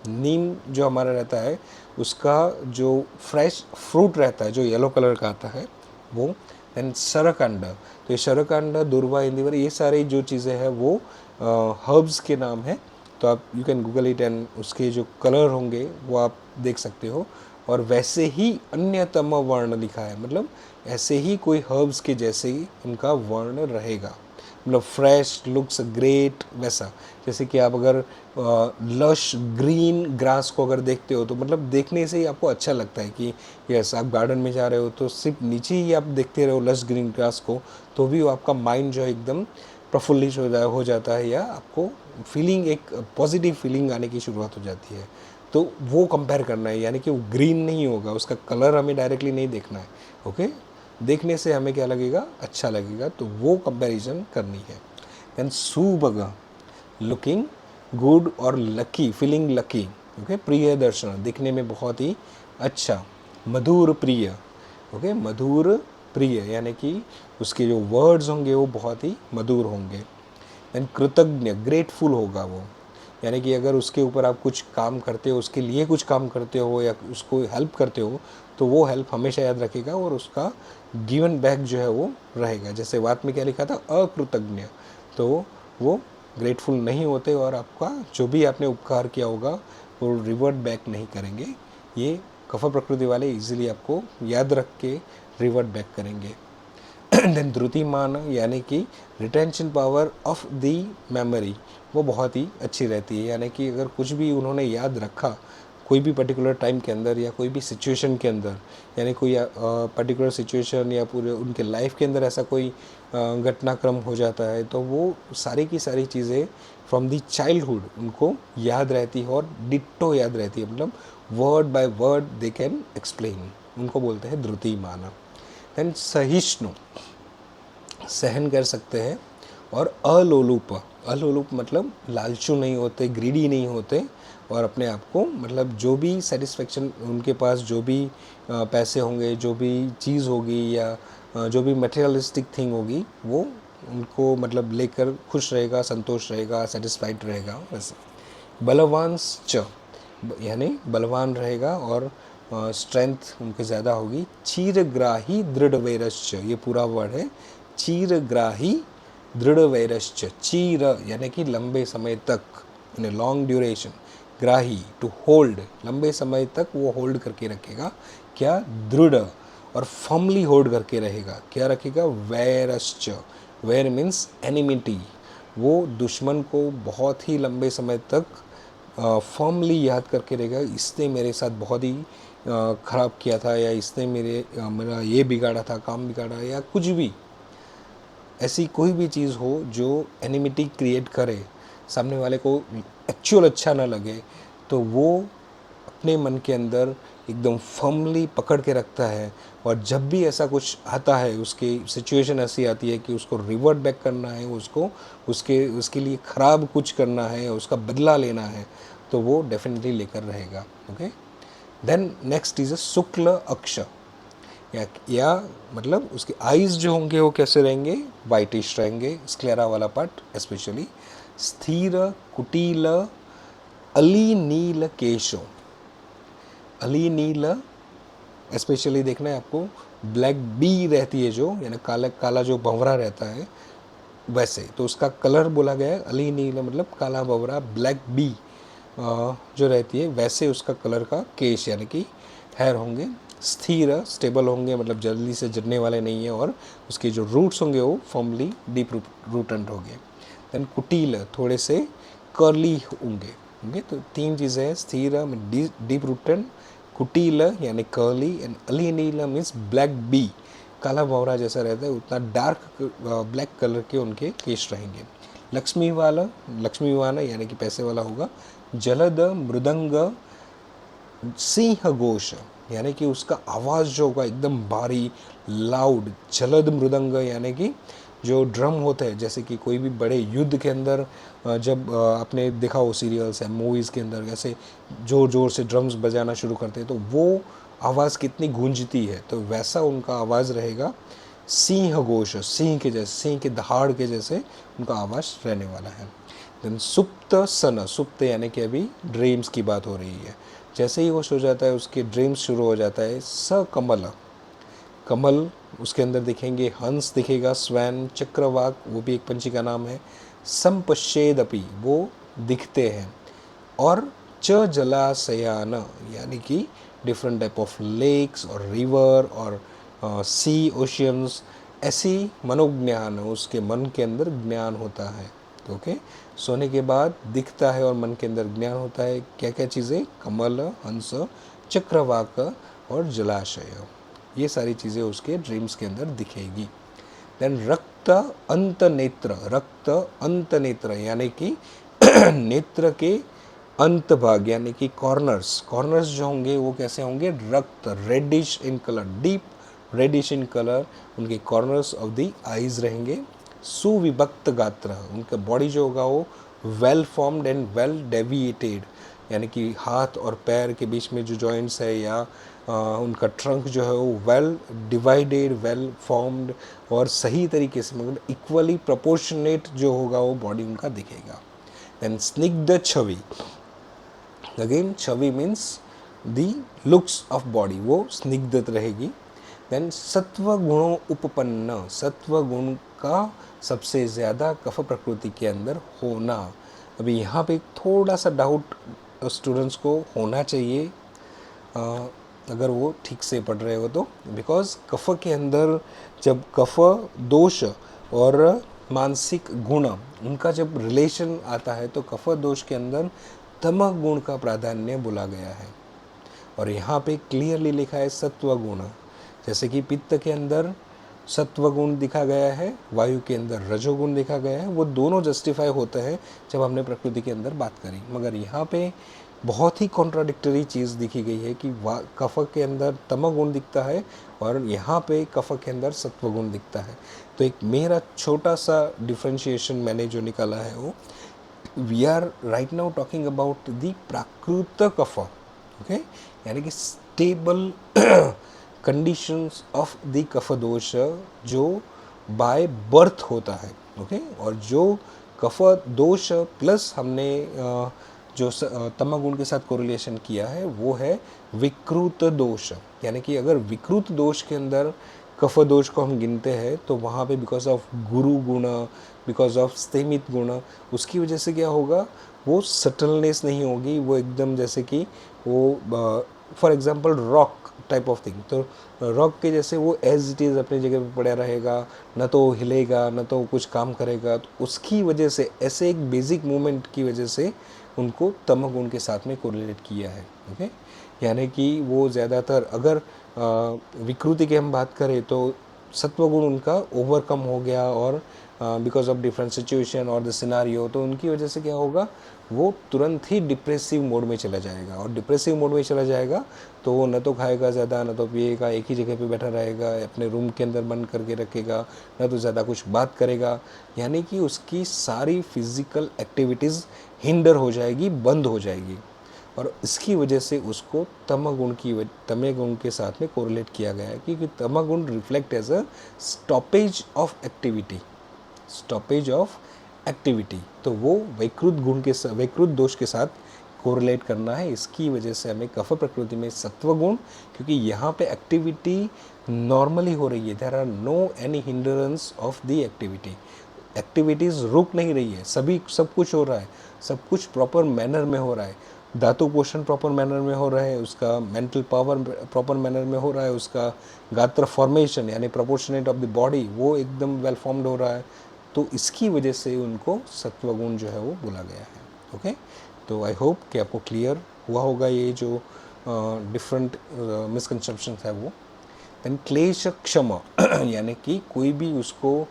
नीम जो हमारा रहता है उसका जो फ्रेश फ्रूट रहता है जो येलो कलर का आता है वो। देन शरकांड, तो ये शरकांड, दुर्वा, इंदिवर, ये सारी जो चीज़ें हैं वो हर्ब्स के नाम हैं। तो आप you can Google it and उसके जो कलर होंगे वो आप देख सकते हो। और वैसे ही अन्यतम वर्ण लिखा है, मतलब ऐसे ही कोई हर्ब्स के जैसे ही उनका वर्ण रहेगा, मतलब फ्रेश, लुक्स ग्रेट, वैसा। जैसे कि आप अगर लश ग्रीन ग्रास को अगर देखते हो तो मतलब देखने से ही आपको अच्छा लगता है कि यस, आप गार्डन में जा रहे हो तो सिर्फ नीचे ही आप देखते रहो लश ग्रीन ग्रास को, तो भी आपका माइंड जो है एकदम प्रफुल्लित हो जाता है, या आपको फीलिंग, एक पॉजिटिव फीलिंग आने की शुरुआत हो जाती है। तो वो कंपेयर करना है, यानी कि वो ग्रीन नहीं होगा, उसका कलर हमें डायरेक्टली नहीं देखना है, ओके। देखने से हमें क्या लगेगा, अच्छा लगेगा, तो वो कंपैरिजन करनी है। देन सुबग, लुकिंग गुड और लकी, फीलिंग लकी, ओके। प्रिय दर्शन, दिखने में बहुत ही अच्छा। मधुर प्रिय, ओके, मधुर प्रिय यानी कि उसके जो वर्ड्स होंगे वो बहुत ही मधुर होंगे। देन कृतज्ञ, ग्रेटफुल होगा वो, यानी कि अगर उसके ऊपर आप कुछ काम करते हो, उसके लिए कुछ काम करते हो या उसको हेल्प करते हो तो वो हेल्प हमेशा याद रखेगा और उसका गिवन बैक जो है वो रहेगा। जैसे बात में क्या लिखा था, अकृतज्ञ, तो वो ग्रेटफुल नहीं होते और आपका जो भी आपने उपकार किया होगा वो रिवर्ट बैक नहीं करेंगे। ये कफ प्रकृति वाले इजीली आपको याद रख के रिवर्ट बैक करेंगे। देन द्रुतिमान, यानी कि retention power of the memory, वो बहुत ही अच्छी रहती है, यानी कि अगर कुछ भी उन्होंने याद रखा कोई भी पर्टिकुलर टाइम के अंदर या कोई भी सिचुएशन के अंदर, यानी कोई पर्टिकुलर सिचुएशन या पूरे उनके लाइफ के अंदर ऐसा कोई घटनाक्रम हो जाता है तो वो सारी की सारी चीज़ें फ्रॉम दी चाइल्डहुड उनको याद रहती है और डिट्टो याद रहती है, मतलब word by word they can explain, उनको बोलते हैं द्रुतिमान। देन सहिष्णु, सहन कर सकते हैं। और अलोलुप, अलोलुप मतलब लालचू नहीं होते, ग्रीडी नहीं होते, और अपने आप को मतलब जो भी सेटिस्फेक्शन उनके पास, जो भी पैसे होंगे, जो भी चीज़ होगी या जो भी मटेरियलिस्टिक थिंग होगी वो उनको मतलब लेकर खुश रहेगा, संतोष रहेगा, सेटिस्फाइड रहेगा, वैसे। बलवांश्च, यानी बलवान रहेगा और स्ट्रेंथ उनके ज़्यादा होगी। चीरग्राही दृढ़ वैरश्च, ये पूरा वर्ड है, चीरग्राही दृढ़ वैरश्च, चीर यानी कि लंबे समय तक, इन लॉन्ग ड्यूरेशन, ग्राही टू होल्ड, लंबे समय तक वो होल्ड करके रखेगा, क्या, दृढ़ और फर्मली होल्ड करके रहेगा, क्या रखेगा, वैरश्च, वैर मीन्स एनिमिटी, वो दुश्मन को बहुत ही लंबे समय तक फर्मली याद करके रहेगा, इसने मेरे साथ बहुत ही ख़राब किया था, या इसने मेरा ये बिगाड़ा था, काम बिगाड़ा, या कुछ भी ऐसी कोई भी चीज़ हो जो एनिमिटी क्रिएट करे, सामने वाले को एक्चुअल अच्छा ना लगे, तो वो अपने मन के अंदर एकदम फर्मली पकड़ के रखता है। और जब भी ऐसा कुछ आता है, उसकी सिचुएशन ऐसी आती है कि उसको रिवर्ट बैक करना है, उसको उसके लिए ख़राब कुछ करना है, उसका बदला लेना है, तो वो डेफिनेटली लेकर रहेगा, okay. Then next is a शुक्ल अक्ष, या मतलब उसके आईज जो होंगे वो कैसे रहेंगे, वाइटिश रहेंगे, स्क्लेरा वाला पार्ट स्पेशली। स्थिर कुटील अली नील केशो, अली नील स्पेशली देखना है आपको, ब्लैक बी रहती है जो, यानी काला काला जो भंवरा रहता है वैसे, तो उसका कलर बोला गया है अली नील, मतलब काला भंवरा, ब्लैक बी जो रहती है वैसे उसका कलर का केश यानी कि हेयर होंगे। स्थिर, स्टेबल होंगे, मतलब जल्दी से जड़ने वाले नहीं है, और उसके जो रूट्स होंगे वो फॉर्मली डीप रूटेंट होंगे। देन कुटील, थोड़े से कर्ली होंगे, तो तीन चीज़ें हैं, स्थिर डीप रूटेंट, कुटील यानी कर्ली, एंड अलीनील मीन्स ब्लैक बी, काला भंवरा जैसा रहता है उतना डार्क ब्लैक कलर के उनके केश रहेंगे। लक्ष्मीवान यानी कि पैसे वाला होगा। जलद मृदंग सिंह घोष यानी कि उसका आवाज़ जो होगा एकदम भारी लाउड। जलद मृदंग यानी कि जो ड्रम होते हैं, जैसे कि कोई भी बड़े युद्ध के अंदर जब आपने देखा हो सीरियल्स या मूवीज़ के अंदर कैसे ज़ोर ज़ोर से ड्रम्स बजाना शुरू करते हैं तो वो आवाज़ कितनी गूंजती है, तो वैसा उनका आवाज़ रहेगा। सिंह घोष, सिंह के जैसे, सिंह के दहाड़ के जैसे उनका आवाज़ रहने वाला है। देन सुप्त सन, सुप्त यानी कि अभी ड्रीम्स की बात हो रही है, जैसे ही वो सो जाता है उसके ड्रीम्स शुरू हो जाता है। स कमल, कमल उसके अंदर दिखेंगे, हंस दिखेगा, स्वैन, चक्रवाक वो भी एक पंछी का नाम है। संपश्चेदपि वो दिखते हैं। और च जलाशयान यानी कि डिफरेंट टाइप ऑफ लेक्स और रिवर और सी ओशियंस, ऐसी मनोज्ञान, उसके मन के अंदर ज्ञान होता है। तो ओके, सोने के बाद दिखता है और मन के अंदर ज्ञान होता है। क्या क्या चीज़ें? कमल, हंस, चक्रवाक और जलाशय, ये सारी चीज़ें उसके ड्रीम्स के अंदर दिखेगी। देन रक्त अंत नेत्र, रक्त अंत नेत्र यानी कि नेत्र के अंत भाग यानी कि कॉर्नर्स, कॉर्नर्स जो होंगे वो कैसे होंगे? रक्त, reddish in colour, deep reddish in colour उनके कॉर्नर्स ऑफ द आईज रहेंगे। सुविभक्त गात्र, उनका बॉडी जो होगा वो well formed and well deviated, यानी कि हाथ और पैर के बीच में जो जॉइंट्स है या उनका ट्रंक जो है वो वेल डिवाइडेड, वेल फॉर्म्ड और सही तरीके से, मतलब इक्वली प्रोपोर्शनेट जो होगा वो बॉडी उनका दिखेगा। देन स्निग्ध छवि, अगेन छवि means the looks of body, वो स्निग्ध रहेगी। देन सत्व गुणों उपपन्न, सत्व गुण का सबसे ज़्यादा कफ प्रकृति के अंदर होना। अभी यहाँ पे थोड़ा सा डाउट स्टूडेंट्स को होना चाहिए अगर वो ठीक से पढ़ रहे हो तो, बिकॉज कफ के अंदर जब कफ दोष और मानसिक गुण उनका जब रिलेशन आता है तो कफ दोष के अंदर तम गुण का प्राधान्य बोला गया है। और यहाँ पे क्लियरली लिखा है सत्व गुण, जैसे कि पित्त के अंदर सत्व गुण दिखा गया है, वायु के अंदर रजोगुण दिखा गया है, वो दोनों जस्टिफाई होते हैं जब हमने प्रकृति के अंदर बात करी। मगर यहाँ पे बहुत ही कॉन्ट्राडिक्टरी चीज़ दिखी गई है कि कफ के अंदर तमोगुण दिखता है और यहाँ पे कफ के अंदर सत्वगुण दिखता है। तो एक मेरा छोटा सा डिफ्रेंशिएशन मैंने जो निकाला है वो, we are right now talking about the prakrit kapha, okay, यानी कि stable conditions of the kapha dosha जो बाय बर्थ होता है, ओके। और जो कफ दोष प्लस हमने जो तमोगुण के साथ कोरिलेशन किया है वो है विकृत दोष, यानी कि अगर विकृत दोष के अंदर कफ दोष को हम गिनते हैं तो वहाँ पे बिकॉज ऑफ गुरु गुण, बिकॉज ऑफ स्थिमित गुण, उसकी वजह से क्या होगा, वो सटलनेस नहीं होगी, वो एकदम जैसे कि वो for example rock type of thing, तो रॉक के जैसे वो एज इट इज़ अपनी जगह पे पड़ा रहेगा, न तो हिलेगा न तो कुछ काम करेगा। तो उसकी वजह से ऐसे एक बेसिक मूवमेंट की वजह से उनको तमोगुण के साथ में कोरिलेट किया है, ओके। यानी कि वो ज़्यादातर अगर विकृति की हम बात करें तो सत्वगुण उनका ओवरकम हो गया और बिकॉज ऑफ डिफरेंट सिचुएशन और द सिनारियो, तो उनकी वजह से क्या होगा, वो तुरंत ही डिप्रेसिव मोड में चला जाएगा। और डिप्रेसिव मोड में चला जाएगा तो वो न तो खाएगा ज़्यादा, न तो पिएगा, एक ही जगह पे बैठा रहेगा, अपने रूम के अंदर बंद करके रखेगा, न तो ज़्यादा कुछ बात करेगा, यानी कि उसकी सारी फिजिकल एक्टिविटीज़ हिंडर हो जाएगी, बंद हो जाएगी। और इसकी वजह से उसको तमोगुण के साथ में कोरिलेट किया गया है, क्योंकि तमोगुण reflect as a stoppage of activity, stoppage of activity. तो वो वैकृत दोष के साथ कोरिलेट करना है। इसकी वजह से हमें कफ प्रकृति में सत्वगुण, क्योंकि यहाँ पे एक्टिविटी नॉर्मली हो रही है, there are no any hindrance of the activity, activities रुक नहीं रही है, सब कुछ हो रहा है, सब कुछ प्रॉपर मैनर में हो रहा है, धातु पोषण प्रॉपर मैनर में हो रहा है, उसका मेंटल पावर प्रॉपर मैनर में हो रहा है, उसका गात्र फॉर्मेशन यानी प्रोपोर्शनेट ऑफ द बॉडी वो एकदम वेल फॉर्म्ड हो रहा है। तो इसकी वजह से उनको सत्वगुण जो है वो बोला गया है, ओके। तो आई होप कि आपको क्लियर हुआ होगा ये जो डिफरेंट मिसकंसेप्शन है वो। देन क्लेश क्षम यानी कि कोई भी उसको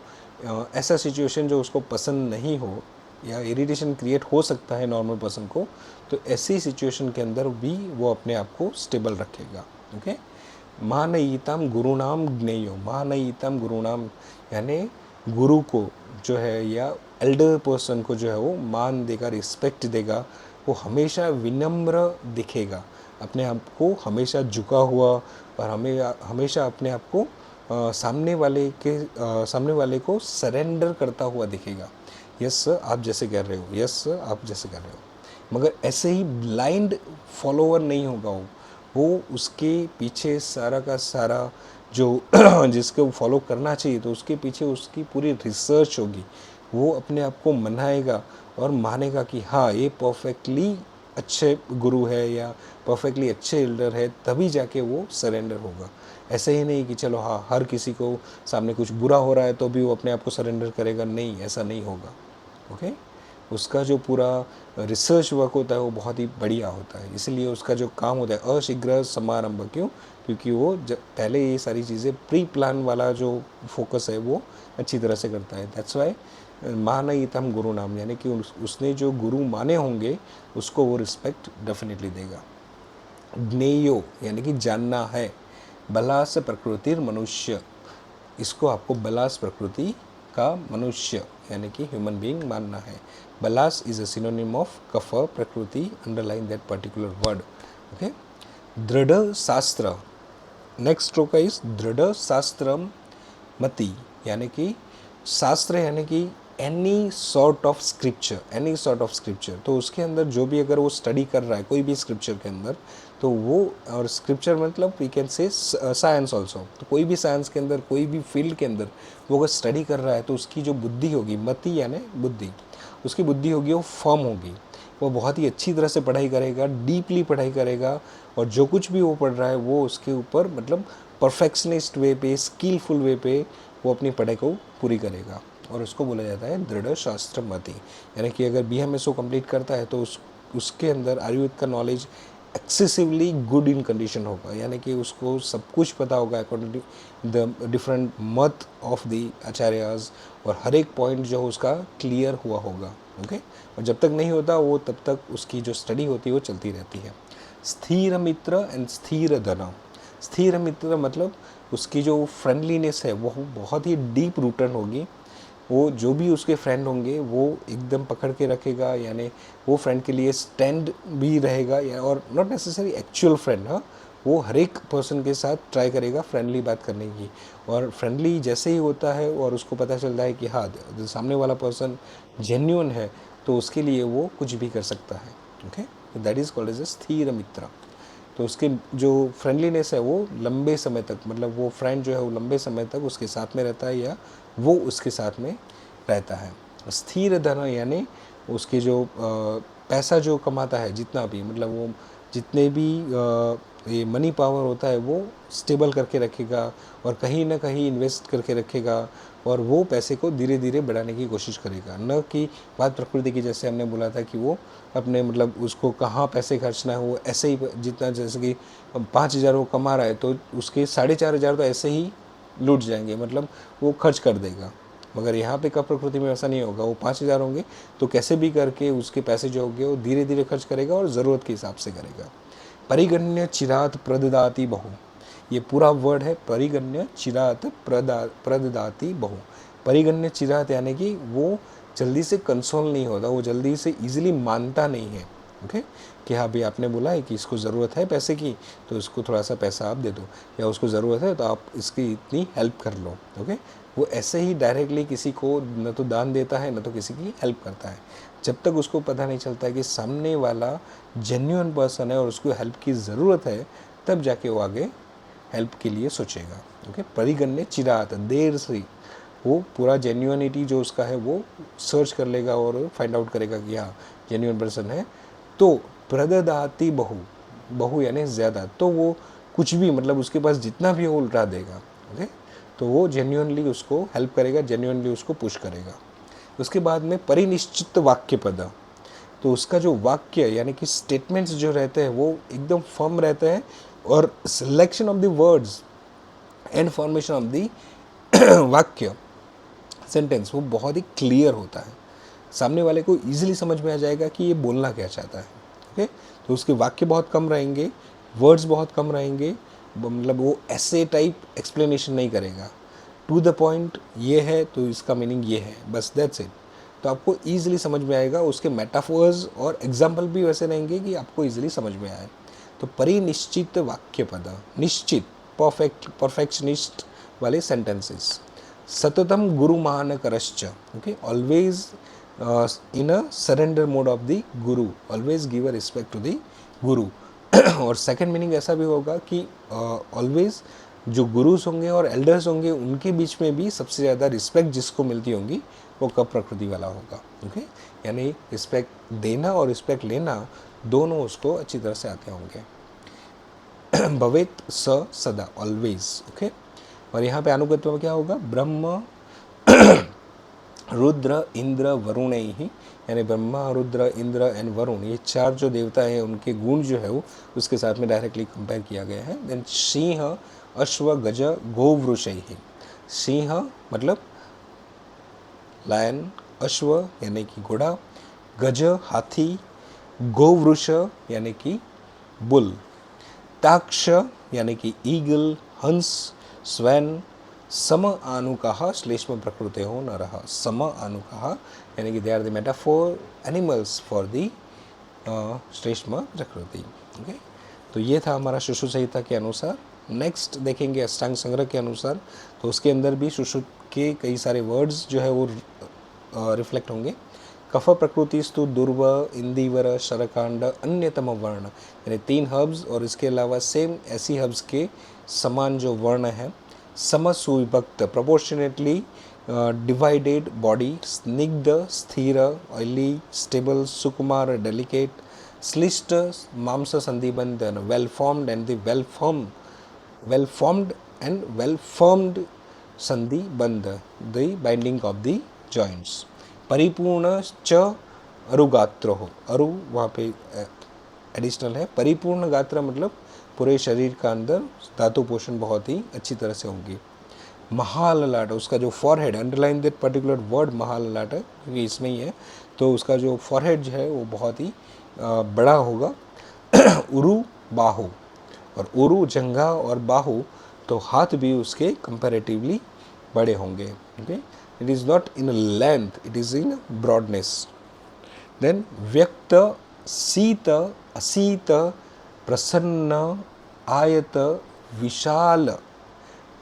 ऐसा सिचुएशन जो उसको पसंद नहीं हो या इरिटेशन क्रिएट हो सकता है नॉर्मल पर्सन को, तो ऐसी सिचुएशन के अंदर भी वो अपने आप को स्टेबल रखेगा। ओके। महानयितम गुरुनाम ज्ञेयो, महानयितम गुरुनाम यानी गुरु को जो है या एल्डर पर्सन को जो है वो मान देगा, रिस्पेक्ट देगा। वो हमेशा विनम्र दिखेगा, अपने आप को हमेशा झुका हुआ और हमेशा अपने आप को सामने वाले को सरेंडर करता हुआ दिखेगा। यस सर आप जैसे कर रहे हो, यस सर आप जैसे कर रहे हो। मगर ऐसे ही ब्लाइंड फॉलोअर नहीं होगा वो उसके पीछे सारा का सारा जो जिसको फॉलो करना चाहिए तो उसके पीछे उसकी पूरी रिसर्च होगी। वो अपने आप को मनाएगा और मानेगा कि हाँ ये परफेक्टली अच्छे गुरु है या परफेक्टली अच्छे एल्डर है, तभी जाके वो सरेंडर होगा। ऐसे ही नहीं कि चलो हाँ हर किसी को सामने कुछ बुरा हो रहा है तो भी वो अपने आप को सरेंडर करेगा, नहीं, ऐसा नहीं होगा। ओके। उसका जो पूरा रिसर्च वर्क होता है वो बहुत ही बढ़िया होता है, इसलिए उसका जो काम होता है अशीघ्र समारंभ। क्यों? क्योंकि वो पहले ये सारी चीज़ें प्री प्लान वाला जो फोकस है वो अच्छी तरह से करता है। दैट्स वाई मानयितम गुरु नाम, यानी कि उसने जो गुरु माने होंगे उसको वो रिस्पेक्ट डेफिनेटली देगा। ज्ञेयो यानी कि जानना है। बलास प्रकृति मनुष्य, इसको आपको बलास प्रकृति का मनुष्य यानी कि ह्यूमन बीइंग मानना है। बलास is a synonym of cough प्रकृति, underline that particular word. Okay. दृढ़ शास्त्र, नेक्स्ट श्लोक इज दृढ़ शास्त्रम मति, यानी कि शास्त्र यानी कि any sort of scripture, any sort of scripture. तो उसके अंदर जो भी अगर वो स्टडी कर रहा है कोई भी स्क्रिप्चर के अंदर, तो वो, और स्क्रिप्चर मतलब we can say science also, तो कोई भी साइंस के अंदर कोई भी फील्ड के अंदर वो अगर स्टडी कर रहा है तो उसकी जो बुद्धि होगी, मति यानी बुद्धि, उसकी बुद्धि होगी वो फर्म होगी। वो बहुत ही अच्छी तरह से पढ़ाई करेगा, डीपली पढ़ाई करेगा, और जो कुछ भी वो पढ़ रहा है वो उसके ऊपर मतलब परफेक्शनिस्ट वे पे, स्किलफुल वे पे वो अपनी पढ़ाई को पूरी करेगा, और उसको बोला जाता है दृढ़ शास्त्र मति। यानी कि अगर BMSO कंप्लीट करता है तो उसके अंदर आयुर्वेद का knowledge excessively good in condition होगा, यानी कि उसको सब कुछ पता होगा अकॉर्डिंग टू द डिफरेंट मत ऑफ द आचार्याज, और हर एक पॉइंट जो उसका क्लियर हुआ होगा। ओके। और जब तक नहीं होता वो तब तक उसकी जो स्टडी होती है वो चलती रहती है। स्थिर मित्र एंड स्थिर धन, स्थिर मित्र मतलब उसकी जो फ्रेंडलीनेस है वो बहुत ही डीप रूटेड होगी। वो जो भी उसके फ्रेंड होंगे वो एकदम पकड़ के रखेगा, यानी वो फ्रेंड के लिए स्टैंड भी रहेगा, या और नॉट नेसेसरी एक्चुअल फ्रेंड, हाँ, वो हर एक पर्सन के साथ ट्राई करेगा फ्रेंडली बात करने की। और फ्रेंडली जैसे ही होता है और उसको पता चलता है कि हाँ सामने वाला पर्सन जेन्युइन है, तो उसके लिए वो कुछ भी कर सकता है। Okay. That is called as a स्थिर मित्र। तो उसके जो फ्रेंडलीनेस है वो लंबे समय तक, मतलब वो फ्रेंड जो है वो लंबे समय तक उसके साथ में रहता है या वो उसके साथ में रहता है। स्थिर धन यानी उसके जो पैसा जो कमाता है जितना भी, मतलब वो जितने भी ये मनी पावर होता है वो स्टेबल करके रखेगा और कहीं ना कहीं इन्वेस्ट करके रखेगा, और वो पैसे को धीरे धीरे बढ़ाने की कोशिश करेगा। न कि बात प्रकृति की, जैसे हमने बोला था कि वो अपने मतलब उसको कहाँ पैसे खर्चना है वो ऐसे ही, जितना जैसे कि 5,000 वो कमा रहा है तो उसके 4,500 तो ऐसे ही लूट जाएंगे, मतलब वो खर्च कर देगा। मगर यहाँ पे कब प्रकृति में ऐसा नहीं होगा, वो 5,000 होंगे तो कैसे भी करके उसके पैसे जो होंगे वो धीरे धीरे खर्च करेगा और ज़रूरत के हिसाब से करेगा। परिगण्य चिरात प्रददाति बहु, ये पूरा वर्ड है परिगण्य चिरात प्रददाति बहु। परिगण्य चिरात यानी कि वो जल्दी से कंसोल नहीं होता, वो जल्दी से इजीली मानता नहीं है। ओके। कि हाँ भाई आपने बोला है कि इसको ज़रूरत है पैसे की तो इसको थोड़ा सा पैसा आप दे दो, या उसको ज़रूरत है तो आप इसकी इतनी हेल्प कर लो। ओके। वो ऐसे ही डायरेक्टली किसी को न तो दान देता है न तो किसी की हेल्प करता है, जब तक उसको पता नहीं चलता है कि सामने वाला जेन्युइन पर्सन है और उसको हेल्प की ज़रूरत है, तब जाके वो आगे हेल्प के लिए सोचेगा। ओके। परिगण्य चिरात, देर से वो पूरा जेन्युइनिटी जो उसका है वो सर्च कर लेगा और फाइंड आउट करेगा कि हाँ जेन्युइन पर्सन है। तो प्रददाति बहु, बहु यानी ज़्यादा, तो वो कुछ भी मतलब उसके पास जितना भी हो उल्टा देगा। ओके। तो वो जेन्युइनली उसको हेल्प करेगा, जेन्युइनली उसको पुश करेगा। उसके बाद में परिनिश्चित वाक्य पद, तो उसका जो वाक्य यानी कि स्टेटमेंट्स जो रहते हैं वो एकदम फर्म रहते हैं, और selection of the words and formation of the वाक्य सेंटेंस वो बहुत ही क्लियर होता है। सामने वाले को ईजिली समझ में आ जाएगा कि ये बोलना क्या चाहता है। ओके, तो उसके वाक्य बहुत कम रहेंगे, वर्ड्स बहुत कम रहेंगे, मतलब वो ऐसे टाइप एक्सप्लेनेशन नहीं करेगा, टू द पॉइंट ये है तो इसका मीनिंग ये है, बस दैट्स इट। तो आपको ईजिली समझ में आएगा। उसके मेटाफोर्स और एग्जाम्पल भी वैसे रहेंगे कि आपको ईजिली समझ में आए। तो परिनिश्चित वाक्य पद, निश्चित परफेक्शनिस्ट वाले सेंटेंसेस। सततम गुरु मानकरश्च, okay, always in a surrender mode of the guru, always give a respect to the guru. और सेकंड मीनिंग ऐसा भी होगा कि ऑलवेज जो गुरुस होंगे और एल्डर्स होंगे उनके बीच में भी सबसे ज़्यादा रिस्पेक्ट जिसको मिलती होंगी वो कप प्रकृति वाला होगा। ओके, यानी रिस्पेक्ट देना और रिस्पेक्ट लेना दोनों उसको अच्छी तरह से आते होंगे। भवेत स सदा, ऑलवेज। ओके, और यहाँ पे अनुगत्य में क्या होगा, ब्रह्म रुद्र इंद्र वरुण ही, यानी ब्रह्मा रुद्र इंद्र एंड वरुण, ये चार जो देवता हैं उनके गुण जो है वो उसके साथ में डायरेक्टली कंपेयर किया गया है। देन सिंह अश्व गज गोवृष ही, सिंह मतलब लायन, अश्व यानी कि घोड़ा, गज हाथी, गोवृष यानी कि बुल, ताक्ष यानी कि ईगल हंस, स्वैन, सम आनुकाह श्लेष्म प्रकृते हो न रहा, सम आनुकाह यानी कि they are the metaphor animals for the shleshma prakriti. Okay, तो ये था हमारा सुश्रुत संहिता के अनुसार। नेक्स्ट देखेंगे अष्टांग संग्रह के अनुसार, तो उसके अंदर भी सुश्रुत के कई सारे वर्ड्स जो है वो रिफ्लेक्ट होंगे। कफ प्रकृतिस्तु दुर्व इंदिवर शरकांड अन्यतम वर्ण, यानी 3 हर्ब्स और इसके अलावा सेम ऐसी हर्ब्स के समान जो वर्ण है। समसुविभक्त प्रोपोर्शनेटली डिवाइडेड बॉडी, स्निग्ध स्थिर ऑयली स्टेबल सुकुमार डेलिकेट, श्लिष्ट मांस संधिबंध well formed and the well formed and well formed संधिबंध the binding of the joints. परिपूर्ण च अरुगात्र हो, अरु वहाँ पे एडिशनल है। परिपूर्ण गात्र मतलब पूरे शरीर का अंदर धातु पोषण बहुत ही अच्छी तरह से होगी। महाललाट, उसका जो forehead, underline that particular word महाललाट है क्योंकि इसमें ही है, तो उसका जो फॉरहेड जो है वो बहुत ही बड़ा होगा। उरु बाहु, और उरु जंघा और बाहु तो हाथ भी उसके कंपैरेटिवली बड़े होंगे। Okay, it is not in length, it is in broadness. Then व्यक्त शीत अशीत प्रसन्न आयत विशाल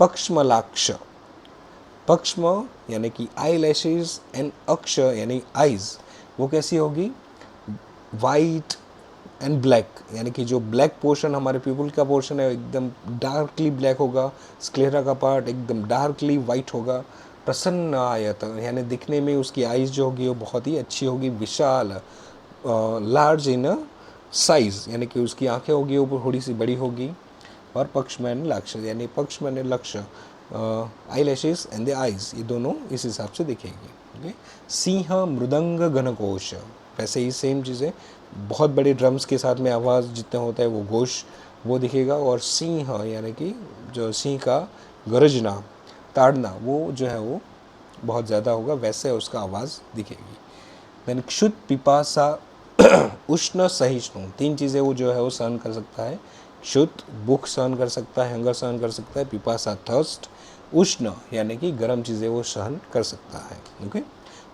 पक्ष्मलाक्ष, पक्ष्म यानी कि आई लैशेज एंड अक्ष यानी आइज, वो कैसी होगी, वाइट एंड ब्लैक, यानी कि जो ब्लैक पोर्शन हमारे पीपल का पोर्शन है एकदम डार्कली ब्लैक होगा, स्क्लेरा का पार्ट एकदम डार्कली वाइट होगा। प्रसन्न आयत यानी दिखने में उसकी आइज जो होगी वो बहुत ही अच्छी होगी। विशाल लार्ज इन साइज, यानी कि उसकी आंखें होगी वो थोड़ी सी बड़ी होगी। और पक्षमैन लक्ष्य यानी पक्षमैन लक्ष्य, eye lashes and the eyes, ये दोनों इस हिसाब से दिखेगी। ओके, सिंह मृदंग घनघोष, वैसे ही सेम चीज़ें, बहुत बड़े ड्रम्स के साथ में आवाज़ जितना होता है वो घोष वो दिखेगा। और सिंह यानी कि जो सिंह का गरजना ताड़ना वो जो है वो बहुत ज़्यादा होगा, वैसे उसका आवाज़ दिखेगी। देन क्षुत पिपासा उष्ण सहिष्णु, 3 चीज़ें वो जो है वो सहन कर सकता है। क्षुत भूख सहन कर सकता है, हंगर सहन कर सकता है। पिपासा थर्स्ट, उष्ण यानी कि गर्म चीज़ें वो सहन कर सकता है। ओके,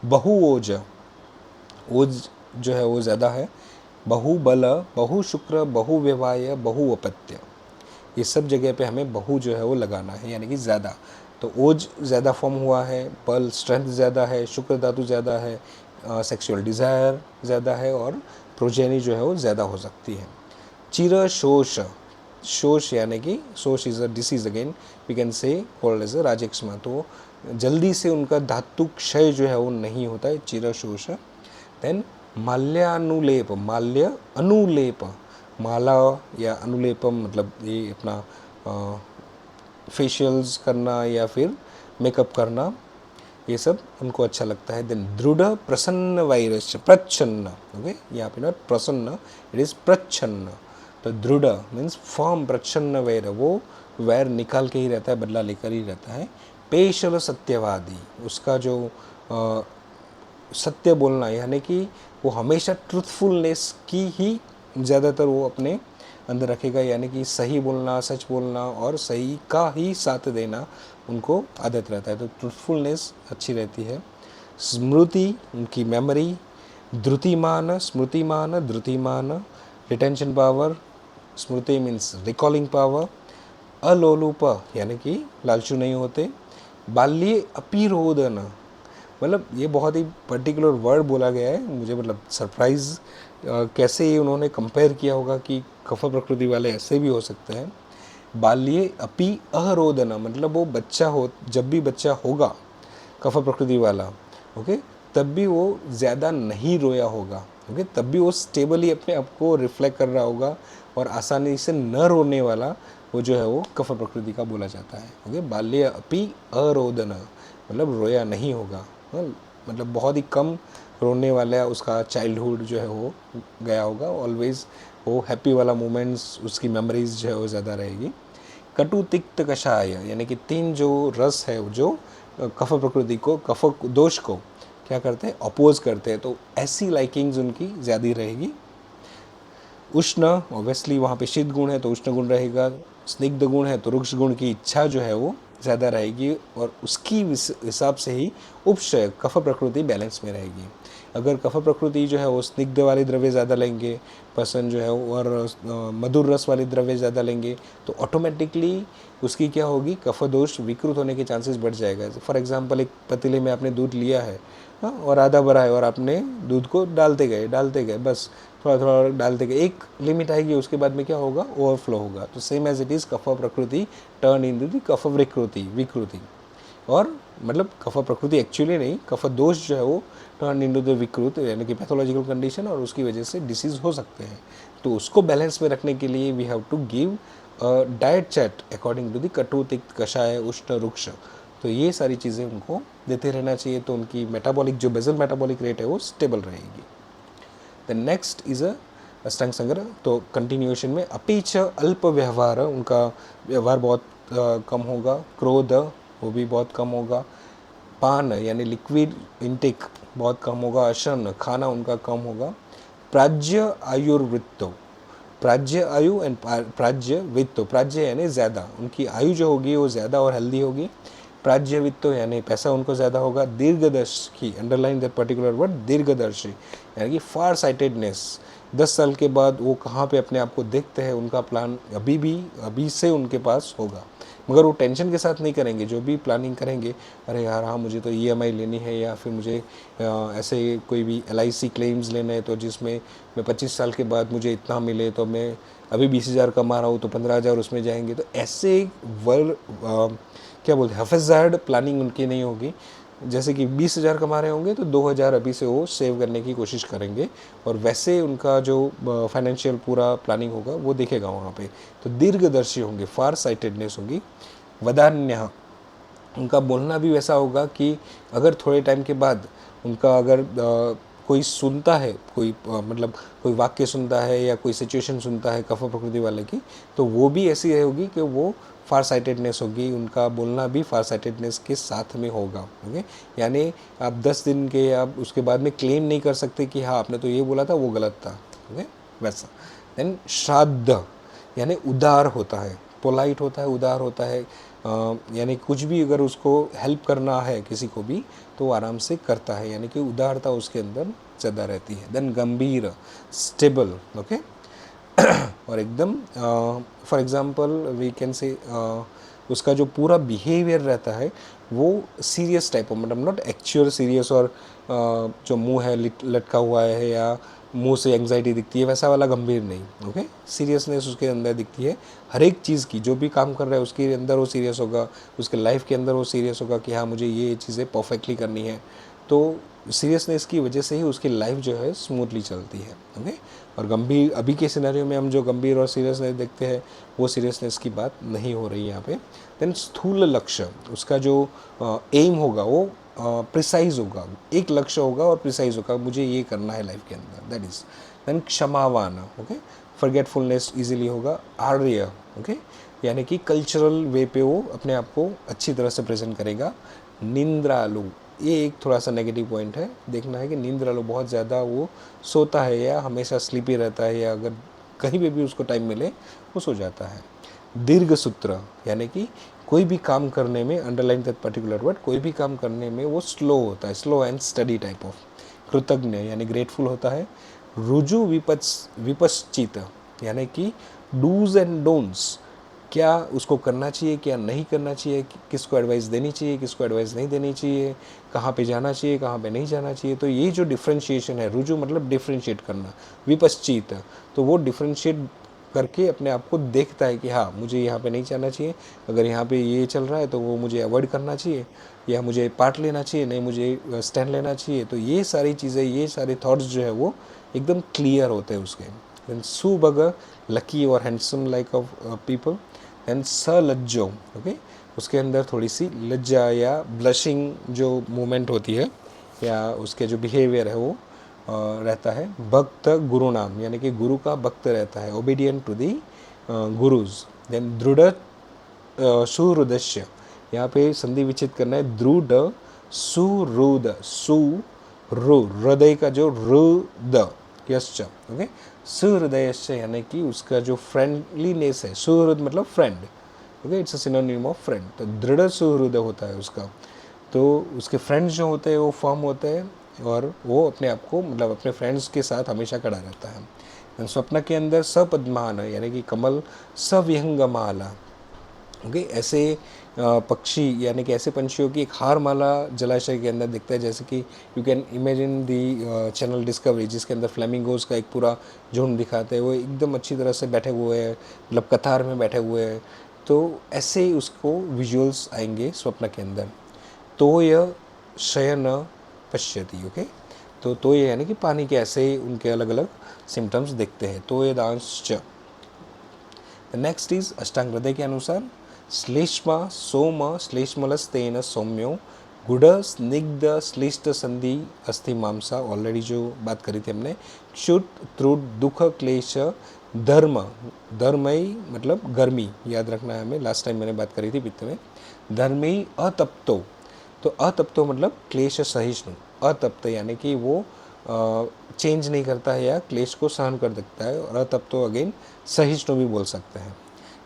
बहुओज, ओज जो है वो ज़्यादा है। बहुबल, बहु शुक्र, बहु व्यवाय, बहु अपत्य, ये सब जगह पे हमें बहु जो है वो लगाना है यानी कि ज़्यादा। तो ओज ज़्यादा फॉर्म हुआ है, बल स्ट्रेंथ ज़्यादा है, शुक्र धातु ज़्यादा है, सेक्सुअल डिज़ायर ज़्यादा है, और प्रोजेनी जो है वो ज़्यादा हो सकती है। चिर शोष, शोष यानी कि शोष is a disease again we can say called as a राजक्षमा, तो जल्दी से उनका धातु क्षय जो है वो नहीं होता है, चिर शोष। देन माल्यानुलेप, माल्य अनुलेप, माला या अनुलेपम मतलब ये अपना फेशियल्स करना या फिर मेकअप करना। ये सब उनको अच्छा लगता है। देन दृढ़ प्रसन्न वैरस्य, प्रच्छन्न, ओके, यहाँ पे नॉट प्रसन्न, इट इज प्रच्छन्न। तो दृढ़ मीन्स फॉर्म, प्रच्छन्न वैर, वो वैर निकाल के ही रहता है, बदला लेकर ही रहता है। पेशल सत्यवादी, उसका जो सत्य बोलना, यानी कि वो हमेशा ट्रूथफुलनेस की ही ज़्यादातर वो अपने अंदर रखेगा, यानी कि सही बोलना, सच बोलना और सही का ही साथ देना उनको आदत रहता है। तो ट्रूथफुलनेस अच्छी रहती है। स्मृति, उनकी मेमोरी, धृतिमान, स्मृतिमान, धृतिमान, रिटेंशन पावर, स्मृति मीन्स रिकॉलिंग पावर। अलोलुप यानी कि लालचू नहीं होते। बाल्य अपिरोदन, मतलब ये बहुत ही पर्टिकुलर वर्ड बोला गया है, मुझे मतलब सरप्राइज कैसे ये उन्होंने कंपेयर किया होगा कि कफ प्रकृति वाले ऐसे भी हो सकते हैं। बाल्ये अपि अरोदन, मतलब वो बच्चा हो, जब भी बच्चा होगा कफ प्रकृति वाला, ओके, तब भी वो ज़्यादा नहीं रोया होगा, ओके, तब भी वो स्टेबली अपने आप को रिफ्लेक्ट कर रहा होगा और आसानी से न रोने वाला वो जो है वो कफ प्रकृति का बोला जाता है। ओके, बाल्य अपि अरोदन, मतलब रोया नहीं होगा, मतलब बहुत ही कम रोने वाला उसका चाइल्डहुड जो है वो गया होगा, ऑलवेज वो हैप्पी वाला मोमेंट्स, उसकी मेमोरीज जो है वो ज़्यादा रहेगी। कटु तिक्त कषाय, यानी कि 3 जो रस है जो कफ प्रकृति को, कफ दोष को क्या करते हैं, अपोज करते हैं, तो ऐसी लाइकिंग्स उनकी ज़्यादा रहेगी। उष्ण, ऑब्वियसली वहाँ पे शीत गुण है तो उष्ण गुण रहेगा। स्निग्ध गुण है तो रुक्ष गुण की इच्छा जो है वो ज़्यादा रहेगी और उसकी हिसाब से ही उपशय कफ प्रकृति बैलेंस में रहेगी। अगर कफ प्रकृति जो है वो स्निग्ध वाले द्रव्य ज़्यादा लेंगे पर्सन जो है, और मधुर रस वाले द्रव्य ज़्यादा लेंगे, तो ऑटोमेटिकली उसकी क्या होगी, कफ दोष विकृत होने के चांसेस बढ़ जाएगा। फॉर एग्जांपल, एक पतीले में आपने दूध लिया है, हाँ, और आधा भरा है और आपने दूध को डालते गए, बस थोड़ा थोड़ा डालते गए, एक लिमिट आएगी, उसके बाद में क्या होगा, ओवरफ्लो होगा। तो सेम एज इट इज़ कफ प्रकृति टर्न इन टू दी कफ विकृति, और मतलब कफ प्रकृति एक्चुअली नहीं, कफ दोष जो है वो टर्न इन टू द विकृत, यानी कि पैथोलॉजिकल कंडीशन, और उसकी वजह से डिसीज़ हो सकते हैं। तो उसको बैलेंस में रखने के लिए we have to give diet chart according to the कटु तिक्त कषाय उष्ण रुक्ष। तो ये सारी चीज़ें उनको देते रहना चाहिए, तो उनकी मेटाबॉलिक जो बेसल मेटाबॉलिक रेट है वो स्टेबल रहेगी। द नेक्स्ट इज अष्टांग संग्रह। तो कंटिन्यूएशन में अपीच अल्प व्यवहार, उनका व्यवहार बहुत कम होगा। क्रोध, वो भी बहुत कम होगा। पान यानी लिक्विड इनटेक बहुत कम होगा। अशन, खाना उनका कम होगा। प्राज्य आयुर्वृत्तो, प्राज्य आयु एंड प्राज्य वित्तो, प्राज्य यानी ज़्यादा, उनकी आयु जो होगी वो ज़्यादा और हेल्दी होगी। प्राज्य वित्तो यानी पैसा उनको ज़्यादा होगा। दीर्घदर्शी, अंडरलाइन दैट पर्टिकुलर वर्ड, दीर्घदर्शी यानी कि फार साइटेडनेस, 10 साल के बाद वो कहाँ पे अपने आप को देखते हैं, उनका प्लान अभी से उनके पास होगा, मगर वो टेंशन के साथ नहीं करेंगे। जो भी प्लानिंग करेंगे, अरे यार हाँ मुझे तो EMI लेनी है, या फिर मुझे ऐसे कोई भी LIC क्लेम्स लेने हैं, तो जिसमें मैं 25 साल के बाद मुझे इतना मिले, तो मैं अभी 20,000 कमा रहा हूँ तो 15,000 उसमें जाएंगे। तो ऐसे क्या बोलते हैं, हफेज़ार्ड प्लानिंग उनकी नहीं होगी। जैसे कि 20,000 कमा रहे होंगे तो 2,000 अभी से वो सेव करने की कोशिश करेंगे, और वैसे उनका जो फाइनेंशियल पूरा प्लानिंग होगा वो देखेगा वहाँ पे। तो दीर्घदर्शी होंगे, फार साइटेडनेस होगी। वदान्य, उनका बोलना भी वैसा होगा कि अगर थोड़े टाइम के बाद उनका अगर कोई सुनता है, कोई मतलब कोई वाक्य सुनता है या कोई सिचुएशन सुनता है कफ प्रकृति वाले की, तो वो भी ऐसी होगी कि वो फार साइटेडनेस होगी, उनका बोलना भी फार साइटेडनेस के साथ में होगा। ओके, यानी आप 10 दिन के आप उसके बाद में क्लेम नहीं कर सकते कि हाँ आपने तो ये बोला था वो गलत था। ओके, वैसा। देन श्राद्ध यानी उदार होता है, पोलाइट होता है, उदार होता है, यानी कुछ भी अगर उसको हेल्प करना है किसी को भी तो वो आराम से करता है, यानी कि उदारता उसके अंदर ज़्यादा रहती है। देन गंभीर, स्टेबल, ओके, और एकदम फॉर एग्जांपल वी कैन से उसका जो पूरा बिहेवियर रहता है वो सीरियस टाइप ऑफ, मतलब नॉट एक्चुअल सीरियस, और जो मुंह है लटका हुआ है या मुंह से एंग्जाइटी दिखती है वैसा वाला गंभीर नहीं। ओके, सीरियसनेस उसके अंदर दिखती है, हर एक चीज़ की, जो भी काम कर रहा है उसके अंदर वो सीरियस होगा, उसके लाइफ के अंदर वो सीरियस होगा कि हाँ मुझे ये चीज़ें परफेक्टली करनी है। तो सीरियसनेस की वजह से ही उसकी लाइफ जो है स्मूथली चलती है। ओके, और गंभीर, अभी के सिनेरियो में हम जो गंभीर और सीरियसनेस देखते हैं वो सीरियसनेस की बात नहीं हो रही यहाँ पे। देन स्थूल लक्ष्य, उसका जो एम होगा वो प्रिसाइज होगा, एक लक्ष्य होगा और प्रिसाइज होगा, मुझे ये करना है लाइफ के अंदर, दैट इज। देन क्षमावान, ओके, फॉरगेटफुलनेस इजीली होगा। आर्य, ओके, यानी कि कल्चरल वे पे वो अपने आप को अच्छी तरह से प्रेजेंट करेगा। निंद्रालु, ये एक थोड़ा सा नेगेटिव पॉइंट है, देखना है कि निंद्रालु बहुत ज़्यादा वो सोता है या हमेशा स्लीपी रहता है, या अगर कहीं पे भी उसको टाइम मिले वो सो जाता है। दीर्घ सूत्र, यानी कि कोई भी काम करने में, अंडरलाइन दैट पर्टिकुलर वर्ड, कोई भी काम करने में वो स्लो होता है, slow and study type of. कृतज्ञ यानी ग्रेटफुल होता है। रुजु विपश्चित, यानी कि डूज एंड डोंट्स, क्या उसको करना चाहिए, क्या नहीं करना चाहिए, किसको एडवाइस देनी चाहिए, किसको एडवाइस नहीं देनी चाहिए, कहाँ पे जाना चाहिए, कहाँ पे नहीं जाना चाहिए। तो ये जो डिफ्रेंशिएशन है, रुजु मतलब डिफ्रेंशिएट करना, विपश्चित तो वो डिफ्रेंशिएट करके अपने आप को देखता है कि हाँ मुझे यहाँ पे नहीं जाना चाहिए, अगर यहाँ पे ये चल रहा है तो वो मुझे अवॉइड करना चाहिए, या मुझे पार्ट लेना चाहिए, नहीं मुझे स्टैंड लेना चाहिए। तो ये सारी चीज़ें, ये सारे थॉट्स जो है वो एकदम क्लियर होते हैं उसके। देन सुबग, लकी और handsome like of people. And सलज्जो, ओके, उसके अंदर थोड़ी सी लज्जा या ब्लशिंग जो मूवमेंट होती है, या उसके जो बिहेवियर है वो रहता है। भक्त गुरु नाम, यानी कि गुरु का भक्त रहता है, obedient to the gurus. Then दृढ़ सुहृदस्य, यहाँ पे संधि विच्छेद करना है, दृढ़ सुहृद, सुरु हृदय का जो रुद यश्च, ओके, सुहृदयश्च यानी कि उसका जो फ्रेंडलीनेस है, सुहृद मतलब friend, okay, it's a synonym of friend. तो दृढ़ सुहृद होता है उसका, तो उसके फ्रेंड्स जो होते हैं वो फर्म होते हैं, और वो अपने आप को मतलब अपने फ्रेंड्स के साथ हमेशा खड़ा रहता है। स्वप्न के अंदर सपद्मान, यानी कि कमल, सविहंगमाला, ओके, ऐसे पक्षी यानी कि ऐसे पंछियों की एक हार माला जलाशय के अंदर दिखता है, जैसे कि you can imagine the channel discovery, जिसके अंदर फ्लेमिंगोज का एक पूरा झुंड दिखाते हैं, वो एकदम अच्छी तरह से बैठे हुए हैं, मतलब कतार में बैठे हुए हैं। तो ऐसे ही उसको विजुअल्स आएंगे स्वप्न के अंदर। तो यह शयन पश्यति, ओके, तो ये यानी कि पानी के ऐसे ही उनके अलग अलग सिम्टम्स दिखते हैं। तो ये दांश। नेक्स्ट इज अष्टांग हृदय के अनुसार श्लेष्मा सोम श्लेष्मलस्तेन सौम्यो गुड़ स्निग्ध श्लिष्ट संधि अस्थि मांसा, ऑलरेडी जो बात करी थी हमने। क्षुत त्रुट दुख क्लेश धर्म, धर्मई मतलब गर्मी, याद रखना है हमें, लास्ट टाइम मैंने बात करी थी पित्त में। धर्मी अतप्तो, तो अतप्तो मतलब क्लेश सहिष्णु, अतप्त यानी कि वो चेंज नहीं करता है या क्लेश को सहन कर सकता है, और अतप्तो अगेन सहिष्णु भी बोल सकते हैं।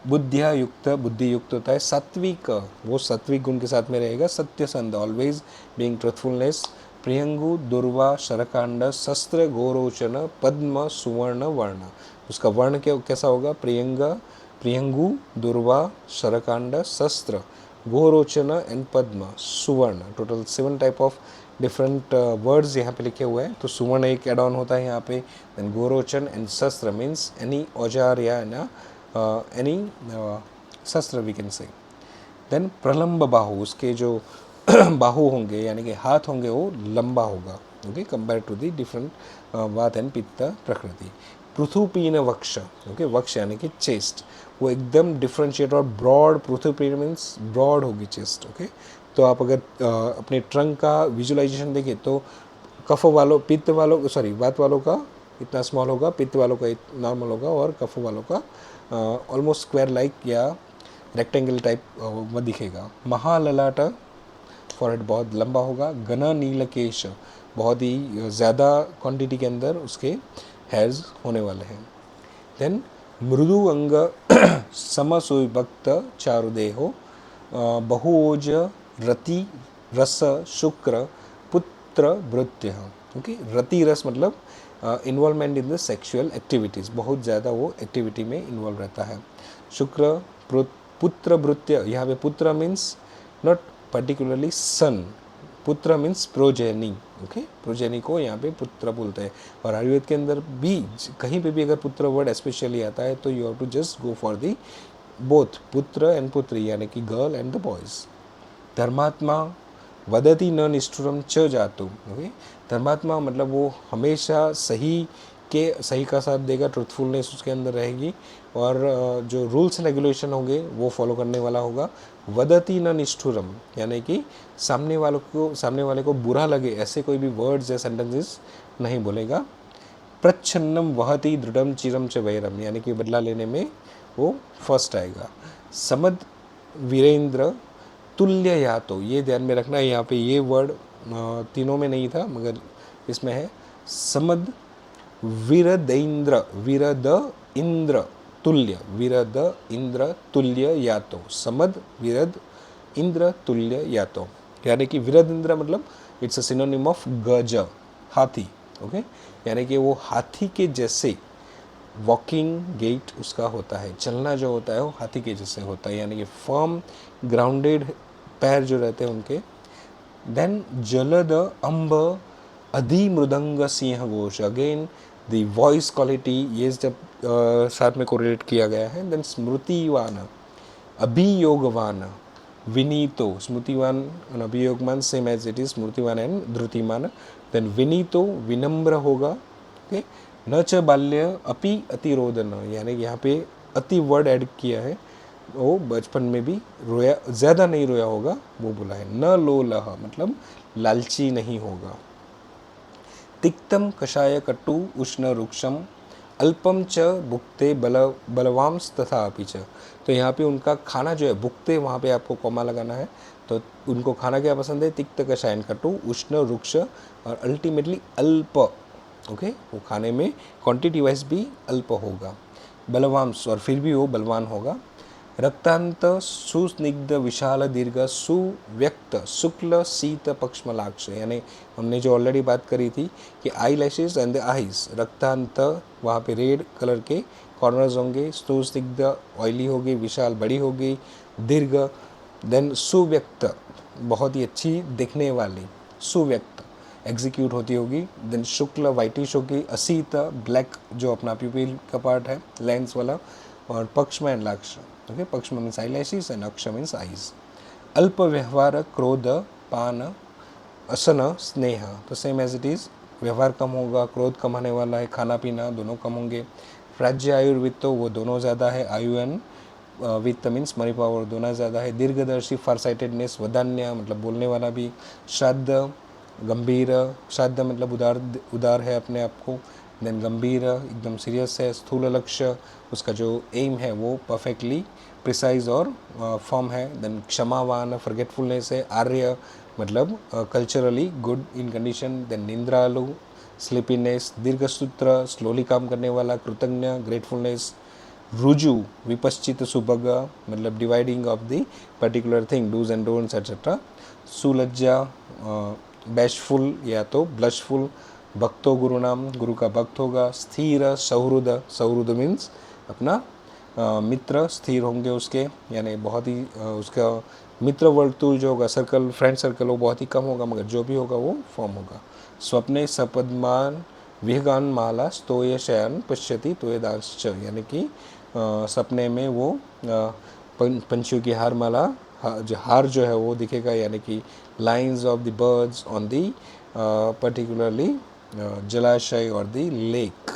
बुद्धिया युक्त, बुद्धि युक्त होता है। सात्विक, वो सात्विक गुण के साथ में रहेगा। सत्यसंध, ऑलवेज बीइंग ट्रुथफुलनेस। प्रियंगु दुर्वा शरकांड शस्त्र गोरोचन पद्म सुवर्ण वर्ण, उसका वर्ण क्या कैसा होगा? प्रियंगु दुर्वा शरकांड शस्त्र गोरोचन एंड पद्म सुवर्ण, total 7 type of different words यहाँ पे लिखे हुए हैं। तो सुवर्ण एक एड ऑन होता है यहाँ पे। देन गोरोचन एंड शस्त्र मीन्स एनी औजार या एनी शस्त्र वी कैन से। देन प्रलंब बाहु, उसके जो बाहु होंगे यानी कि हाथ होंगे वो लंबा होगा, okay, compare to the different vata and pitta prakriti. पृथुपीन वक्ष, ओके, वक्ष यानी कि चेस्ट, वो एकदम डिफरेंशिएट और ब्रॉड, पृथुपीन मीन्स ब्रॉड होगी चेस्ट, ओके। तो आप अगर अपने ट्रंक का विजुअलाइजेशन देखें तो कफ वालों, पित्त वालों, सॉरी वात वालों का इतना स्मॉल होगा, पित्त वालों का नॉर्मल होगा, और कफ वालों का ऑलमोस्ट स्क्वायर लाइक या रेक्टेंगल टाइप वो दिखेगा। महाललाट, फॉरहेड बहुत लंबा होगा। घना नीलकेश, बहुत ही ज़्यादा क्वांटिटी के अंदर उसके हेयर्स होने वाले हैं। देन मृदु अंग समसुविभक्त चारुदेहो बहुओज रति रस शुक्र पुत्र भृत्य, ओके। रति रस मतलब involvement in the sexual activities, बहुत ज़्यादा वो एक्टिविटी में इन्वॉल्व रहता है। शुक्र पुत्र भृत्य, यहाँ पे पुत्र मीन्स नॉट पर्टिकुलरली सन, पुत्र मीन्स प्रोजेनी, ओके, प्रोजेनी को यहाँ पे पुत्र बोलते हैं। और आयुर्वेद के अंदर भी कहीं पे भी अगर पुत्र वर्ड स्पेशली आता है तो you have to just go for the both पुत्र एंड पुत्री, यानी कि गर्ल एंड द बॉयज़। धर्मात्मा वदति न निष्ठुरम च जातु, ओके। धर्मात्मा मतलब वो हमेशा सही के सही का साथ देगा, ट्रुथफुलनेस उसके अंदर रहेगी, और जो रूल्स रेगुलेशन होंगे वो फॉलो करने वाला होगा। वदति न निष्ठुरम, यानी कि सामने वाले को बुरा लगे ऐसे कोई भी वर्ड्स या सेंटेंसेस नहीं बोलेगा। प्रच्छन्नम वहति दृढ़म चिरम च वैरम, यानी कि बदला लेने में वो फर्स्ट आएगा। समद वीरेंद्र तुल्य यातो, ये ध्यान में रखना, यहाँ पे ये वर्ड तीनों में नहीं था मगर इसमें है। समद वीरदेन्द्र, वीरद इंद्र तुल्य, वीरद इंद्र तुल्य यातो, समद वीरद इंद्र तुल्य यातो, यानी कि वीरद इंद्र मतलब इट्स अ सिनोनिम ऑफ गज, हाथी। ओके, यानी कि वो हाथी के जैसे वॉकिंग गेट उसका होता है, चलना जो होता है वो हाथी के जैसे होता है, यानी कि फर्म ग्राउंडेड पैर जो रहते हैं उनके। देन जलद अम्ब अधि मृदंग Singh Ghosh, again the voice quality ये जब साथ में कोरिलेट किया गया है। देन स्मृतिवान अभियोगवान विनीतो, स्मृतिवान और अभियोगवान सेम एज इट इज स्मृतिवान एंड धृतिमान। देन विनीतो विनम्र होगा। ओके, न च बाल्य अपि अतिरोदन, यानी कि यहाँ पे अति वर्ड ऐड किया है, वो बचपन में भी रोया, ज़्यादा नहीं रोया होगा वो बोला है। न लोलह मतलब लालची नहीं होगा। तिक्तम कषाय कटु उष्ण रुक्षम अल्पम च भुक्ते बलवांस तथा अपि च, तो यहाँ पे उनका खाना जो है भुक्ते, वहाँ पे आपको कॉमा लगाना है, तो उनको खाना क्या पसंद है, तिक्त कषायन कटु उष्ण रुक्ष और अल्टीमेटली अल्प। ओके, वो खाने में क्वांटिटी वाइज भी अल्प होगा। बलवांस, और फिर भी वो बलवान होगा। रक्तांत सुस्निग्ध विशाल दीर्घ सुव्यक्त शुक्ल शीत पक्षमलाक्ष, यानी हमने जो ऑलरेडी बात करी थी कि eyelashes and the eyes, रक्तांत वहाँ पे रेड कलर के कॉर्नर्स होंगे, सुस्निग्ध ऑयली होगी, विशाल बड़ी होगी, दीर्घ, देन सुव्यक्त बहुत ही अच्छी दिखने वाली, सुव्यक्त एग्जीक्यूट होती होगी, देन शुक्ल वाइटिश होगी, असीत ब्लैक जो अपना प्यूपिल का पार्ट है लेंस वाला, और पक्ष में लाक्ष। ओके, पक्ष मीन्स आईलैशेस एंड अक्ष मीन्स आईज। अल्प व्यवहार क्रोध पान असन स्नेह, तो सेम एज इट इज, व्यवहार कम होगा, क्रोध कम आने वाला है, खाना पीना दोनों कम होंगे। राज्य आयुर्वित्त, वो दोनों ज़्यादा है, आयु एंड वित्त मीन्स मनी पावर दोनों ज़्यादा है। दीर्घदर्शी फारसाइटेडनेस, वदान्य मतलब बोलने वाला भी, श्राद्ध गंभीर, श्राद्ध मतलब उदार है अपने आप को, देन गंभीर एकदम सीरियस है। स्थूल लक्ष्य, उसका जो एम है वो परफेक्टली प्रिसाइज और फॉर्म है। देन क्षमावान, फॉरगेटफुलनेस है। आर्य मतलब culturally good in condition. Then निंद्रालु, स्लीपीनेस। दीर्घसूत्र, स्लोली काम करने वाला, कृतज्ञ, ग्रेटफुलनेस। रुजु, विपश्चित सुभग मतलब dividing of the particular thing, do's and don'ts etcetera. सुलज्जा, बैशफुल या तो ब्लशफुल। भक्तो गुरु नाम, गुरु का भक्त होगा। स्थिर, सौहृद, सौहृद मीन्स अपना मित्र स्थिर होंगे उसके, यानी बहुत ही उसका मित्र वर्तुल जो होगा, सर्कल, फ्रेंड सर्कल, वो बहुत ही कम होगा, मगर जो भी होगा वो फॉर्म होगा। स्वप्ने सपद्मान विहगान माला स्तोय शयन पश्यति तोयदाश्च, यानी कि सपने में वो पंछियों की हार माला, जो हार जो है वो दिखेगा, यानी कि lines of the birds on the particularly जलाशय और दी लेक।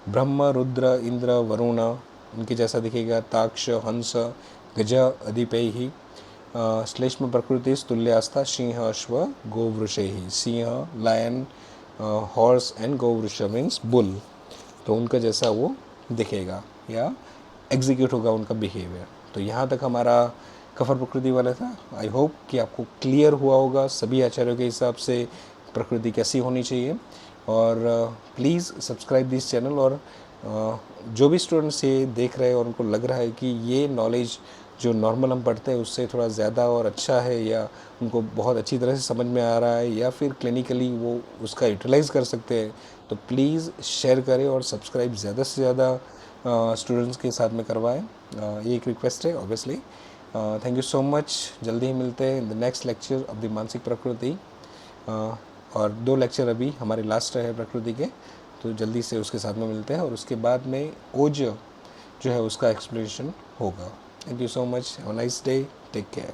ब्रह्म, रुद्र, इंद्र, वरुण उनके जैसा दिखेगा। ताक्ष, हंस, गज, अधिपैहि। श्लेष्म प्रकृति तुल्यास्था, सिंह, अश्व, गोवृषैहि। सिंह, लायन, हॉर्स एंड गोवृष मीन्स बुल, तो उनका जैसा वो दिखेगा या एग्जीक्यूट होगा उनका बिहेवियर। तो यहाँ तक हमारा कफर प्रकृति वाला था। आई होप कि आपको क्लियर हुआ होगा सभी आचार्यों के हिसाब से प्रकृति कैसी होनी चाहिए। और प्लीज़ सब्सक्राइब दिस चैनल। और जो भी स्टूडेंट्स ये देख रहे हैं और उनको लग रहा है कि ये नॉलेज जो नॉर्मल हम पढ़ते हैं उससे थोड़ा ज़्यादा और अच्छा है, या उनको बहुत अच्छी तरह से समझ में आ रहा है, या फिर क्लिनिकली वो उसका यूटिलाइज़ कर सकते हैं, तो प्लीज़ शेयर करें और सब्सक्राइब ज़्यादा से ज़्यादा स्टूडेंट्स के साथ में करवाएं। ये एक रिक्वेस्ट है obviously. Thank you so much. जल्दी ही मिलते हैं in the next lecture of the मानसिक प्रकृति। और 2 लेक्चर अभी हमारे लास्ट है प्रकृति के, तो जल्दी से उसके साथ में मिलते हैं। और उसके बाद में ओज जो है उसका एक्सप्लेनेशन होगा। Thank you so much. Have a nice day. Take care.